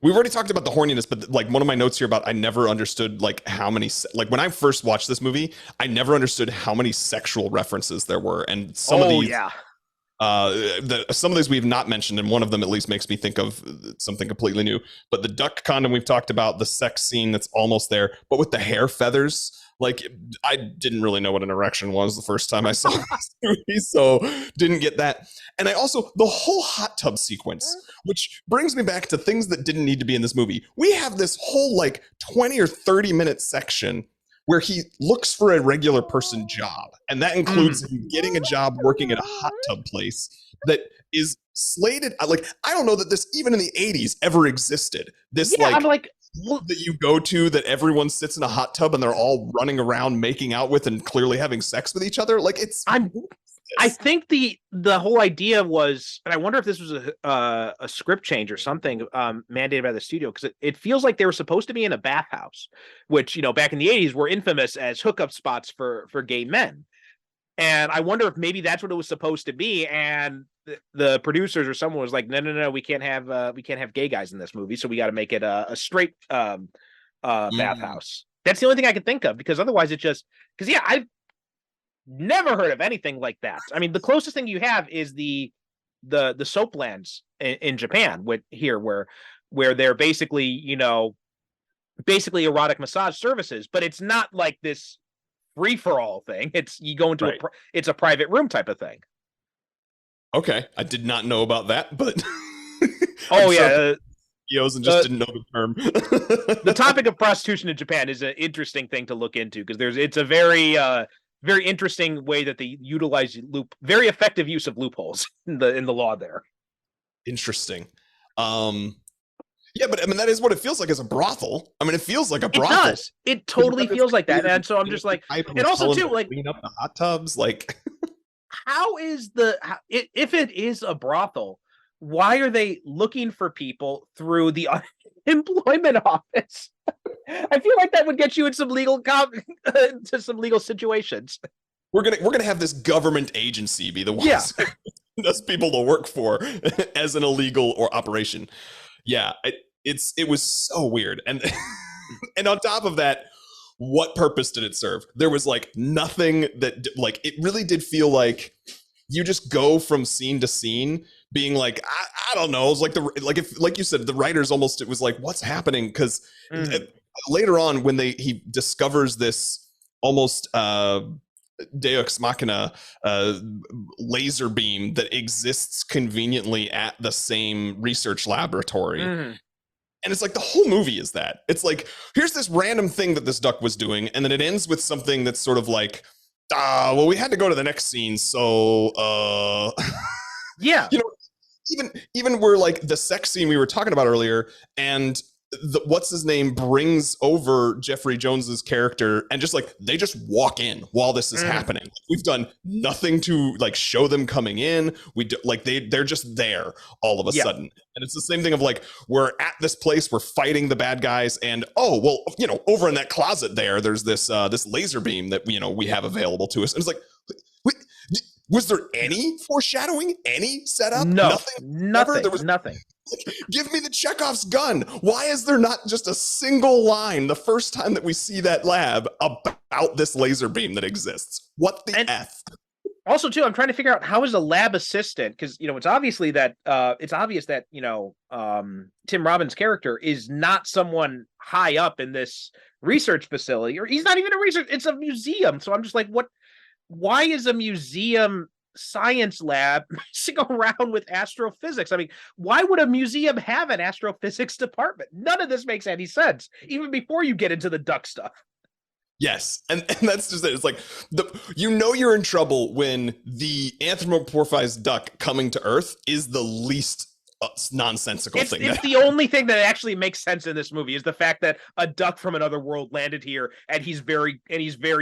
We've already talked about the horniness, but one of my notes here about I never understood how many when I first watched this movie, I never understood how many sexual references there were, and some of these, some of these we've not mentioned, and one of them at least makes me think of something completely new. But the duck condom we've talked about, the sex scene that's almost there, but with the hair feathers. I didn't really know what an erection was the first time I saw this movie, so didn't get that. And I also, the whole hot tub sequence, which brings me back to things that didn't need to be in this movie. We have this whole 20 or 30 minute section where he looks for a regular person job. And that includes him getting a job working at a hot tub place that is slated. I don't know that this, even in the 80s, ever existed. This that you go to that everyone sits in a hot tub and they're all running around making out with and clearly having sex with each other. I think the whole idea was, and I wonder if this was a script change or something mandated by the studio, because it feels like they were supposed to be in a bathhouse, which, you know, back in the 80s were infamous as hookup spots for gay men. And I wonder if maybe that's what it was supposed to be, and the producers or someone was like, no, we can't have gay guys in this movie, so we got to make it a straight bathhouse. That's the only thing I could think of, because otherwise it just, because yeah, I've never heard of anything like that. I mean, the closest thing you have is the soap lands in Japan, where they're basically, you know, basically erotic massage services, but it's not like this free for all thing. It's you go into it's a private room type of thing. Okay, I did not know about that, but oh yeah, and just didn't know the term. The topic of prostitution in Japan is an interesting thing to look into, because it's a very very interesting way that they utilize very effective use of loopholes in the law there. Interesting. Yeah, but I mean, that is what it feels like as a brothel. I mean, it feels like a brothel. It does. It totally feels like that. And so I'm just like, and also too, like, clean up the hot tubs. Like, how is if it is a brothel, why are they looking for people through the unemployment office? I feel like that would get you in some legal to some legal situations. We're gonna have this government agency be the ones us people to work for as an illegal or operation. Yeah, it was so weird, and and on top of that, what purpose did it serve? There was like nothing that, like, it really did feel like you just go from scene to scene being like, I don't know. It was like like you said, the writers almost, it was like, what's happening? Because later on, when he discovers this almost Deus Machina laser beam that exists conveniently at the same research laboratory. And it's like the whole movie is that. It's like, here's this random thing that this duck was doing, and then it ends with something that's sort of like, well, we had to go to the next scene, so yeah. You know, even where like the sex scene we were talking about earlier, and what's his name brings over Jeffrey Jones's character, and just like they just walk in while this is happening. We've done nothing to like show them coming in. We do, like they're just there all of a sudden, and it's the same thing of like, we're at this place, we're fighting the bad guys, and oh well, you know, over in that closet there's this this laser beam that, you know, we have available to us, and it's like, was there any foreshadowing, any setup? No, nothing. There was nothing. Give me the Chekhov's gun. Why is there not just a single line the first time that we see that lab about this laser beam that exists? What the F? Also, too, I'm trying to figure out, how is a lab assistant, because, you know, it's obvious that, you know, Tim Robbins' character is not someone high up in this research facility, or he's not even a research, it's a museum. So I'm just like, why is a museum science lab messing around with astrophysics? I mean, why would a museum have an astrophysics department? None of this makes any sense, even before you get into the duck stuff. Yes, and that's just it. It's like, you know, you're in trouble when the anthropomorphized duck coming to Earth is the least nonsensical thing. It's the only thing that actually makes sense in this movie, is the fact that a duck from another world landed here, and he's very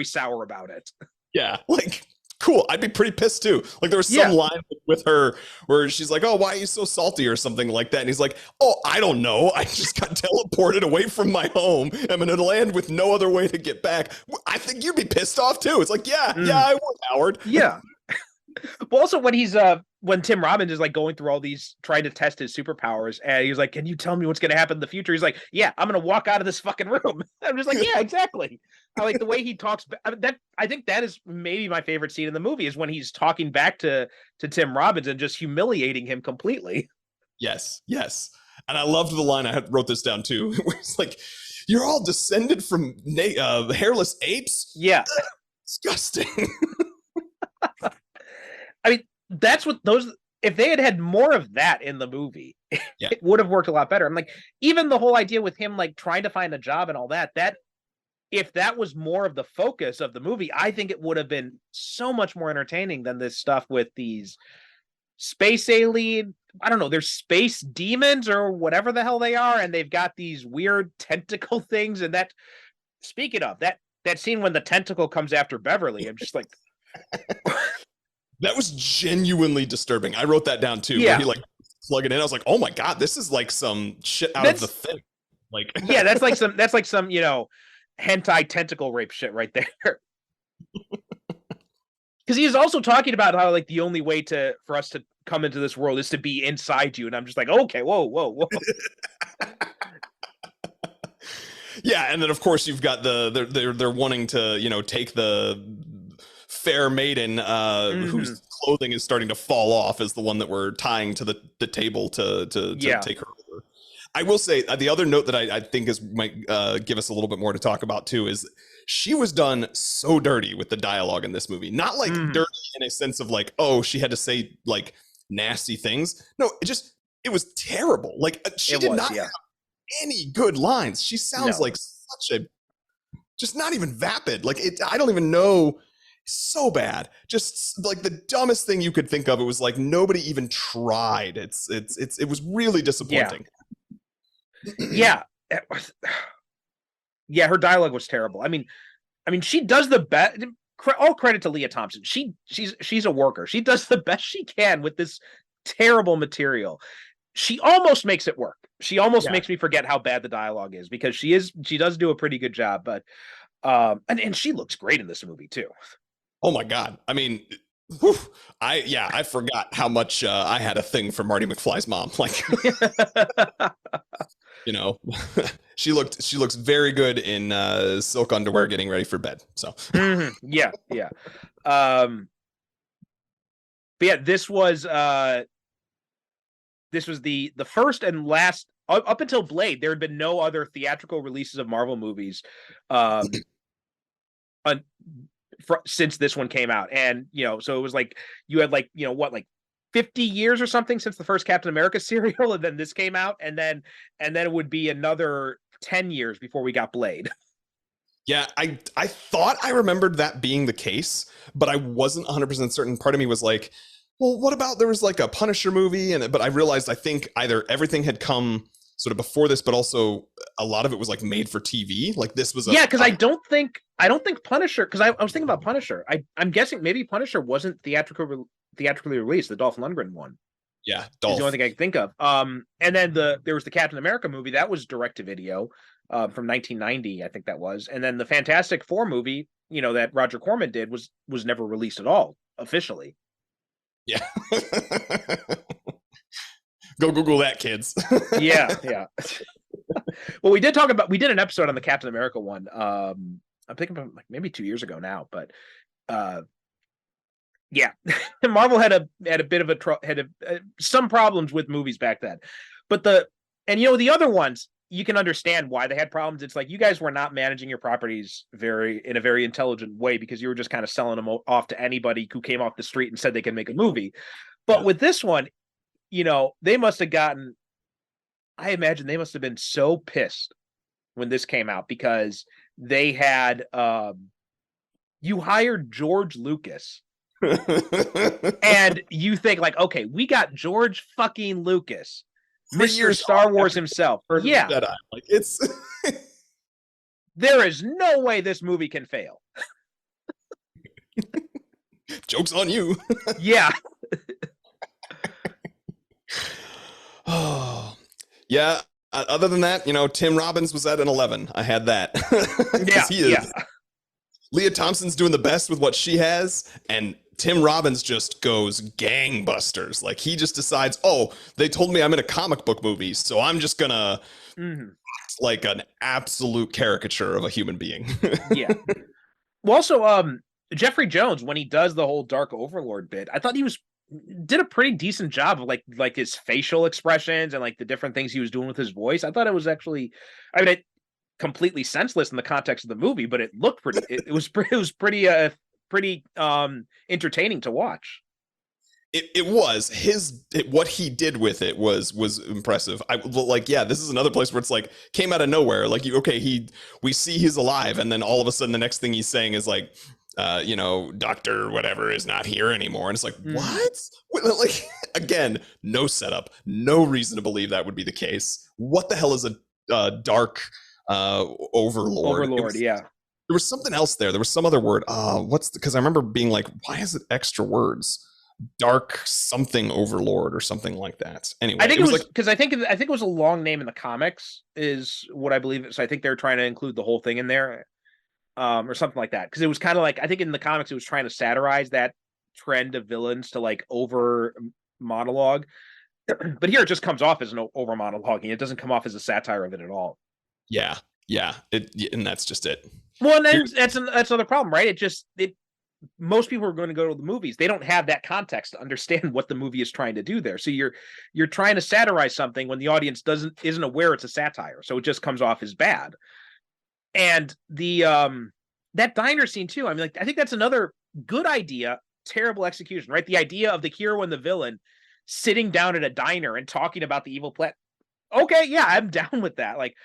sour about it. Yeah, like, cool. I'd be pretty pissed too. Like, there was some line with her where she's like, oh, why are you so salty, or something like that, and he's like, oh, I don't know, I just got teleported away from my home, I'm in a land with no other way to get back. I think you'd be pissed off too. It's like, yeah, I would, Howard. Yeah. Well, also when Tim Robbins is like going through all these, trying to test his superpowers, and he's like, can you tell me what's going to happen in the future? He's like, yeah, I'm going to walk out of this fucking room. I'm just like, yeah, exactly. I like the way he talks. I think that is maybe my favorite scene in the movie, is when he's talking back to Tim Robbins and just humiliating him completely. Yes. And I loved the line, I wrote this down too, where it's like, you're all descended from hairless apes? Yeah. Disgusting. I mean, that's what if they had more of that in the movie, it would have worked a lot better. I'm like, even the whole idea with him like trying to find a job and all that if that was more of the focus of the movie, I think it would have been so much more entertaining than this stuff with these space alien, I don't know, they're space demons or whatever the hell they are, and they've got these weird tentacle things. And that, speaking of that scene when the tentacle comes after Beverly, I'm just like, That was genuinely disturbing. I wrote that down too. Yeah. Where he like plug it in. I was like, oh my god, this is like some shit out of the thing. Like, yeah, that's like some hentai tentacle rape shit right there. Because he's also talking about how like the only way for us to come into this world is to be inside you, and I'm just like, okay, whoa. Yeah, and then of course you've got they're wanting to take the fair maiden whose clothing is starting to fall off as the one that we're tying to the table to take her over. I will say the other note that I think might give us a little bit more to talk about too is she was done so dirty with the dialogue in this movie. Not like dirty in a sense of like, oh, she had to say like nasty things. No, it was terrible. Like she did not have any good lines. She sounds like such a just not even vapid. Like I don't even know. So bad, just like the dumbest thing you could think of. It was like nobody even tried. It was really disappointing. Yeah. Yeah, her dialogue was terrible. I mean, she does the best. All credit to Leah Thompson. She's a worker. She does the best she can with this terrible material. She almost makes it work. She almost makes me forget how bad the dialogue is because she does do a pretty good job. But and she looks great in this movie too. Oh my god! I mean, whew, I forgot how much I had a thing for Marty McFly's mom. Like, she looks very good in silk underwear, getting ready for bed. So yeah. But yeah, this was the first and last up until Blade. There had been no other theatrical releases of Marvel movies. Since this one came out, and so it was like you had like 50 years or something since the first Captain America serial, and then this came out, and then it would be another 10 years before we got Blade. Yeah, I thought I remembered that being the case, but I wasn't 100% certain. Part of me was like, well, what about there was like a Punisher movie, but I realized I think either everything had come sort of before this, but also a lot of it was like made for TV. Like this was because I don't think Punisher, because I was thinking about Punisher. I'm guessing maybe Punisher wasn't theatrically released, the Dolph Lundgren one. Yeah, Dolph is the only thing I can think of. And then there was the Captain America movie that was direct to video from 1990, I think that was. And then the Fantastic Four movie, that Roger Corman did was never released at all officially. Yeah. Go Google that, kids. yeah. Well, we did an episode on the Captain America one. I'm thinking about like maybe 2 years ago now, but yeah, Marvel had a bit of some problems with movies back then, but the other ones you can understand why they had problems. It's like you guys were not managing your properties in a very intelligent way because you were just kind of selling them off to anybody who came off the street and said they can make a movie. But with this one, they must have gotten. I imagine they must have been so pissed when this came out because they had you hired George Lucas. And you think like, okay, we got George fucking Lucas, Mr. Star Wars himself. Yeah. Jedi. Like it's there is no way this movie can fail. Joke's on you. Yeah. Oh. Yeah. Other than that, Tim Robbins was at an 11. I had that. Yeah. Leah Thompson's doing the best with what she has, and Tim Robbins just goes gangbusters. Like he just decides, oh, they told me I'm in a comic book movie, so I'm just gonna act like an absolute caricature of a human being. Yeah. Well, also, Jeffrey Jones, when he does the whole Dark Overlord bit, I thought he did a pretty decent job of like his facial expressions and like the different things he was doing with his voice. I thought it was actually, completely senseless in the context of the movie, but it looked pretty. It was pretty entertaining to watch. It was what he did with it was impressive. This is another place where it's like came out of nowhere. Like we see he's alive, and then all of a sudden the next thing he's saying is like, Dr. whatever is not here anymore, and it's like what? Like again, no setup, no reason to believe that would be the case. What the hell is a dark overlord? Yeah. There was something else there. There was some other word. Because I remember being like, why is it extra words? Dark something overlord or something like that. Anyway, I think it was because I think it was a long name in the comics, is what I believe. So I think they're trying to include the whole thing in there, or something like that. Because it was kind of like, I think in the comics it was trying to satirize that trend of villains to like over monologue, but here it just comes off as an over monologuing. It doesn't come off as a satire of it at all. Yeah. And that's just it. Well, and then that's another problem, right? Most people are going to go to the movies. They don't have that context to understand what the movie is trying to do there. So you're trying to satirize something when the audience isn't aware it's a satire. So it just comes off as bad. And the that diner scene too. I mean, like, I think that's another good idea, terrible execution, right? The idea of the hero and the villain sitting down at a diner and talking about the evil plan. Okay, yeah, I'm down with that. Like,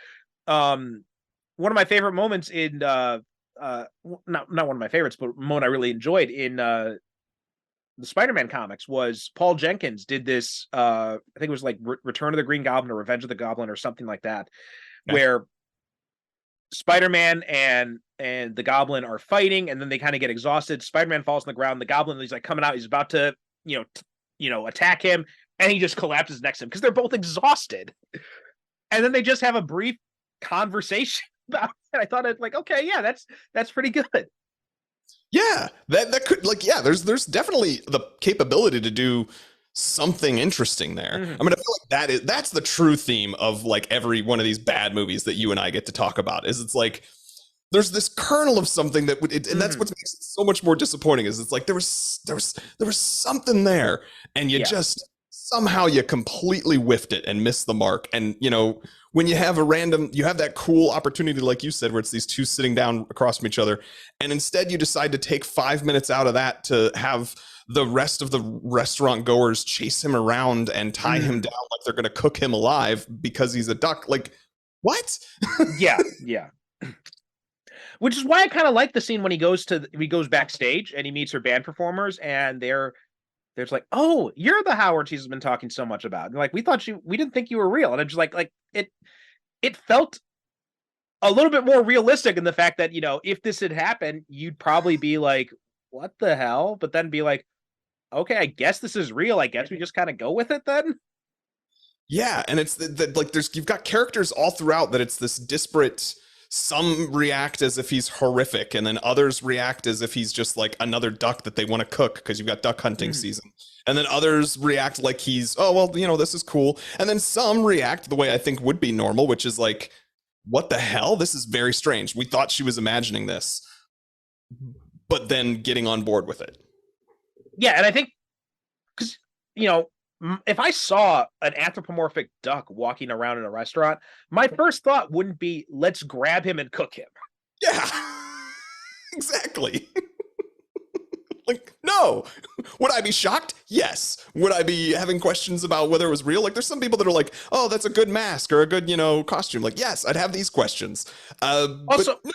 one of my favorite moments in not one of my favorites, but one I really enjoyed in the Spider-Man comics was Paul Jenkins did this. I think it was like Return of the Green Goblin or Revenge of the Goblin or something like that, where Spider-Man and the Goblin are fighting, and then they kind of get exhausted. Spider-Man falls on the ground. The Goblin, he's like coming out. He's about to attack him, and he just collapses next to him because they're both exhausted. And then they just have a brief conversation about it. I thought, like, okay, yeah, that's pretty good. Yeah, that could, like, yeah, there's definitely the capability to do something interesting there. Mm-hmm. I mean, I feel like that's the true theme of like every one of these bad movies that you and I get to talk about. Is it's like there's this kernel of something that would, and that's what makes it so much more disappointing. Is it's like there was something there, and you just somehow you completely whiffed it and missed the mark. And when you have that cool opportunity, like you said, where it's these two sitting down across from each other, and instead you decide to take 5 minutes out of that to have the rest of the restaurant goers chase him around and tie him down like they're going to cook him alive because he's a duck. Like, what? yeah. Which is why I kind of like the scene when he goes backstage and he meets her band performers, and there's like, oh, you're the Howard she's been talking so much about. And like, we didn't think you were real. And I'm just like it felt a little bit more realistic in the fact that, if this had happened, you'd probably be like, what the hell? But then be like, okay, I guess this is real. I guess we just kind of go with it then. Yeah. And it's like, you've got characters all throughout that it's this disparate. Some react as if he's horrific, and then others react as if he's just like another duck that they want to cook because you've got duck hunting season. And then others react like he's, oh, well, this is cool. And then some react the way I think would be normal, which is like, what the hell? This is very strange. We thought she was imagining this, but then getting on board with it. Yeah, and I think because, if I saw an anthropomorphic duck walking around in a restaurant, my first thought wouldn't be, let's grab him and cook him. Yeah, exactly. Like, no. Would I be shocked? Yes. Would I be having questions about whether it was real? Like, there's some people that are like, oh, that's a good mask or a good, costume. Like, yes, I'd have these questions. Also, no.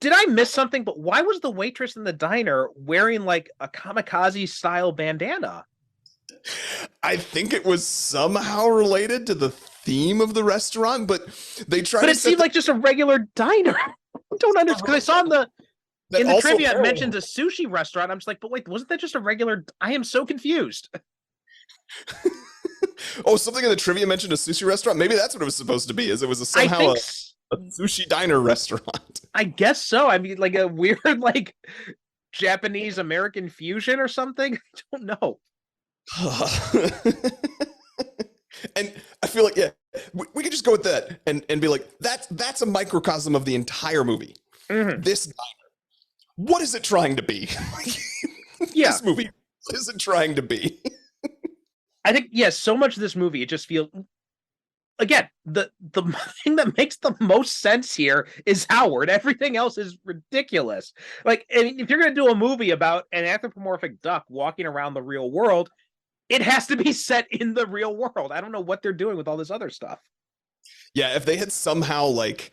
Did I miss something? But why was the waitress in the diner wearing like a kamikaze style bandana? I think it was somehow related to the theme of the restaurant, but they tried. But it seemed like just a regular diner. I don't understand, because I saw in the trivia it mentions a sushi restaurant. I'm just like, but wait, wasn't that just a regular? I am so confused. Oh, something in the trivia mentioned a sushi restaurant. Maybe that's what it was supposed to be. Is it was somehow a sushi diner restaurant? I guess so. I mean, like a weird like Japanese American fusion or something. I don't know. And I feel like, yeah, we could just go with that and be like, that's a microcosm of the entire movie. This diner, what is it trying to be? Yeah, this movie, what is it trying to be? I think, so much of this movie, it just feels, again, the thing that makes the most sense here is Howard. Everything else is ridiculous. Like, if you're going to do a movie about an anthropomorphic duck walking around the real world, it has to be set in the real world. I don't know what they're doing with all this other stuff. Yeah, if they had somehow like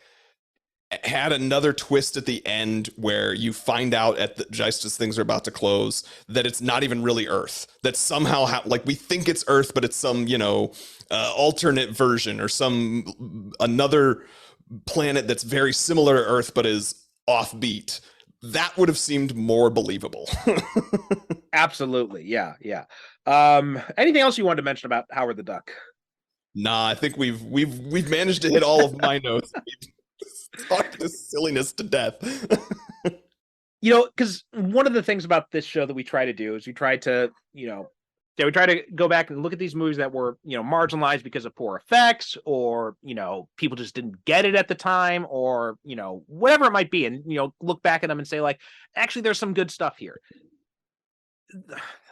had another twist at the end where you find out just as things are about to close that it's not even really Earth, that somehow like we think it's Earth, but it's some alternate version or some another planet that's very similar to Earth but is offbeat, that would have seemed more believable. Absolutely. Yeah. Yeah. Anything else you wanted to mention about Howard the Duck? Nah, I think we've managed to hit all of my notes. We've talked this silliness to death. You know, because one of the things about this show that we try to do is we try to, we try to go back and look at these movies that were, marginalized because of poor effects, or, people just didn't get it at the time, or, whatever it might be. And, look back at them and say, like, actually, there's some good stuff here.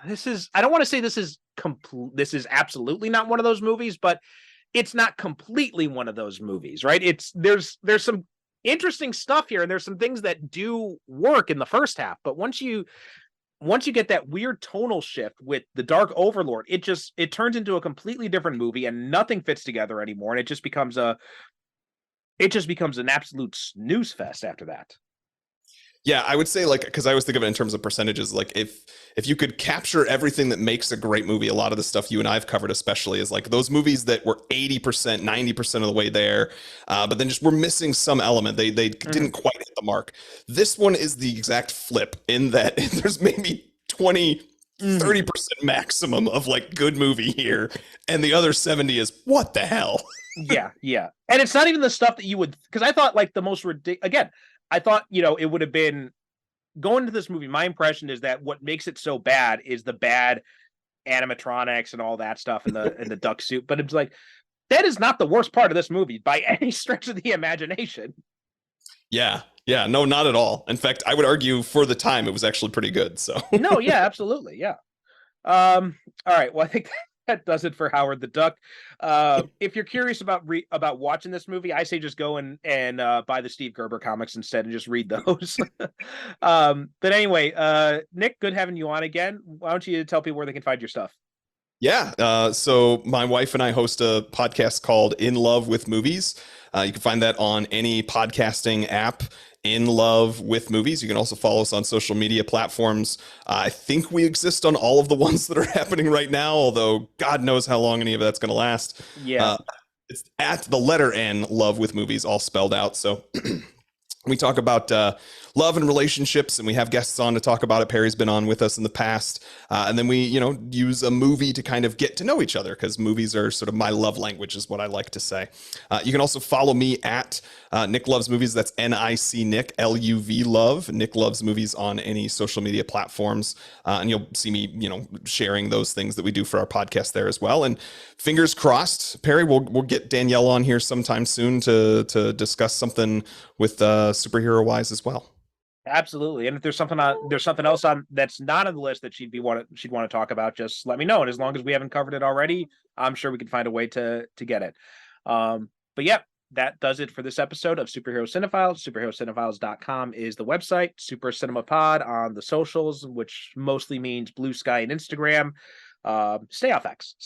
I don't want to say this is absolutely not one of those movies, but it's not completely one of those movies, right? There's some interesting stuff here, and there's some things that do work in the first half, but once you get that weird tonal shift with the Dark Overlord, it turns into a completely different movie, and nothing fits together anymore, and it just becomes an absolute snooze fest after that. Yeah, I would say, like, because I always think of it in terms of percentages, like if you could capture everything that makes a great movie, a lot of the stuff you and I've covered especially is like those movies that were 80%, 90% of the way there, but then just were missing some element. They didn't quite hit the mark. This one is the exact flip in that there's maybe 20, 30% maximum of like good movie here, and the other 70 is what the hell? Yeah. And it's not even the stuff that you would, because I thought like the most ridiculous, again, I thought, it would have been going to this movie. My impression is that what makes it so bad is the bad animatronics and all that stuff in the duck suit. But it's like, that is not the worst part of this movie by any stretch of the imagination. Yeah, no, not at all. In fact, I would argue for the time it was actually pretty good. So no, yeah, absolutely, yeah. All right, well, I think that does it for Howard the Duck. If you're curious about watching this movie, I say just go and buy the Steve Gerber comics instead and just read those. But anyway, Nick, good having you on again. Why don't you tell people where they can find your stuff? Yeah, so my wife and I host a podcast called In Love with Movies. You can find that on any podcasting app. In Love with Movies. You can also follow us on social media platforms. I think we exist on all of the ones that are happening right now, although God knows how long any of that's going to last. Yeah. It's at the letter N, Love with Movies, all spelled out. So we talk about love and relationships, and we have guests on to talk about it. Perry's been on with us in the past. And then we, use a movie to kind of get to know each other, because movies are sort of my love language, is what I like to say. You can also follow me at Nic Loves Movies. That's N-I-C Nick, L-U-V Love. Nick Loves Movies on any social media platforms. And you'll see me, sharing those things that we do for our podcast there as well. And fingers crossed, Perry, we'll get Danielle on here sometime soon to discuss something with superhero wise as well. Absolutely. And if there's something else on that's not on the list that she'd want to talk about, just let me know. And as long as we haven't covered it already, I'm sure we can find a way to get it. But yeah, that does it for this episode of Superhero Cinephiles. SuperheroCinephiles.com is the website. Super Cinema Pod on the socials, which mostly means Blue Sky and Instagram. Stay off X.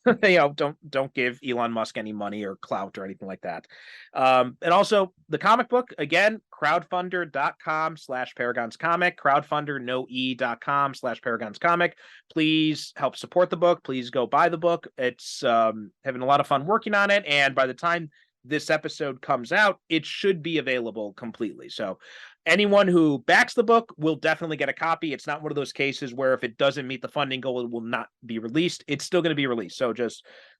Don't give Elon Musk any money or clout or anything like that. And also the comic book, again, crowdfunder.com/paragonscomic, crowdfundernoe.com/paragonscomic. Please help support the book. Please go buy the book. It's having a lot of fun working on it. And by the time this episode comes out, it should be available completely. So anyone who backs the book will definitely get a copy. It's not one of those cases where if it doesn't meet the funding goal, it will not be released. It's still going to be released. So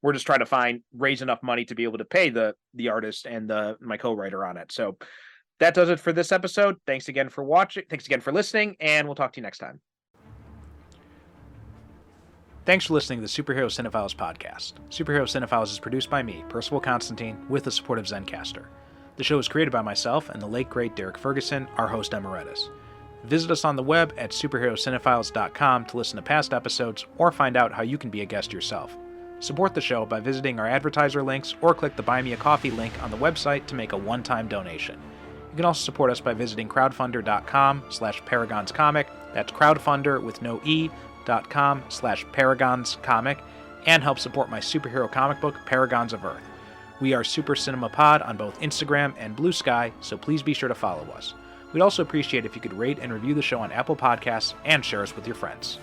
we're just trying to raise enough money to be able to pay the artist and my co-writer on it. So that does it for this episode. Thanks again for watching. Thanks again for listening, and we'll talk to you next time. Thanks for listening to the Superhero Cinephiles podcast. Superhero Cinephiles is produced by me, Percival Constantine, with the support of Zencastr. The show is created by myself and the late great Derek Ferguson, our host emeritus. Visit us on the web at superherocinephiles.com to listen to past episodes or find out how you can be a guest yourself. Support the show by visiting our advertiser links or click the Buy Me a Coffee link on the website to make a one-time donation. You can also support us by visiting crowdfunder.com/paragonscomic. That's crowdfunder with no e.com/paragonscomic, and help support my superhero comic book, Paragons of Earth. We are Super Cinema Pod on both Instagram and Blue Sky, so please be sure to follow us. We'd also appreciate if you could rate and review the show on Apple Podcasts and share us with your friends.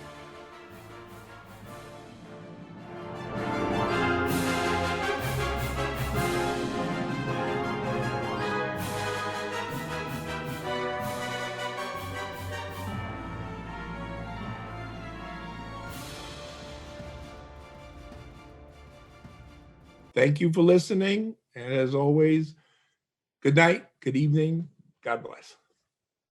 Thank you for listening. And as always, good night, good evening. God bless.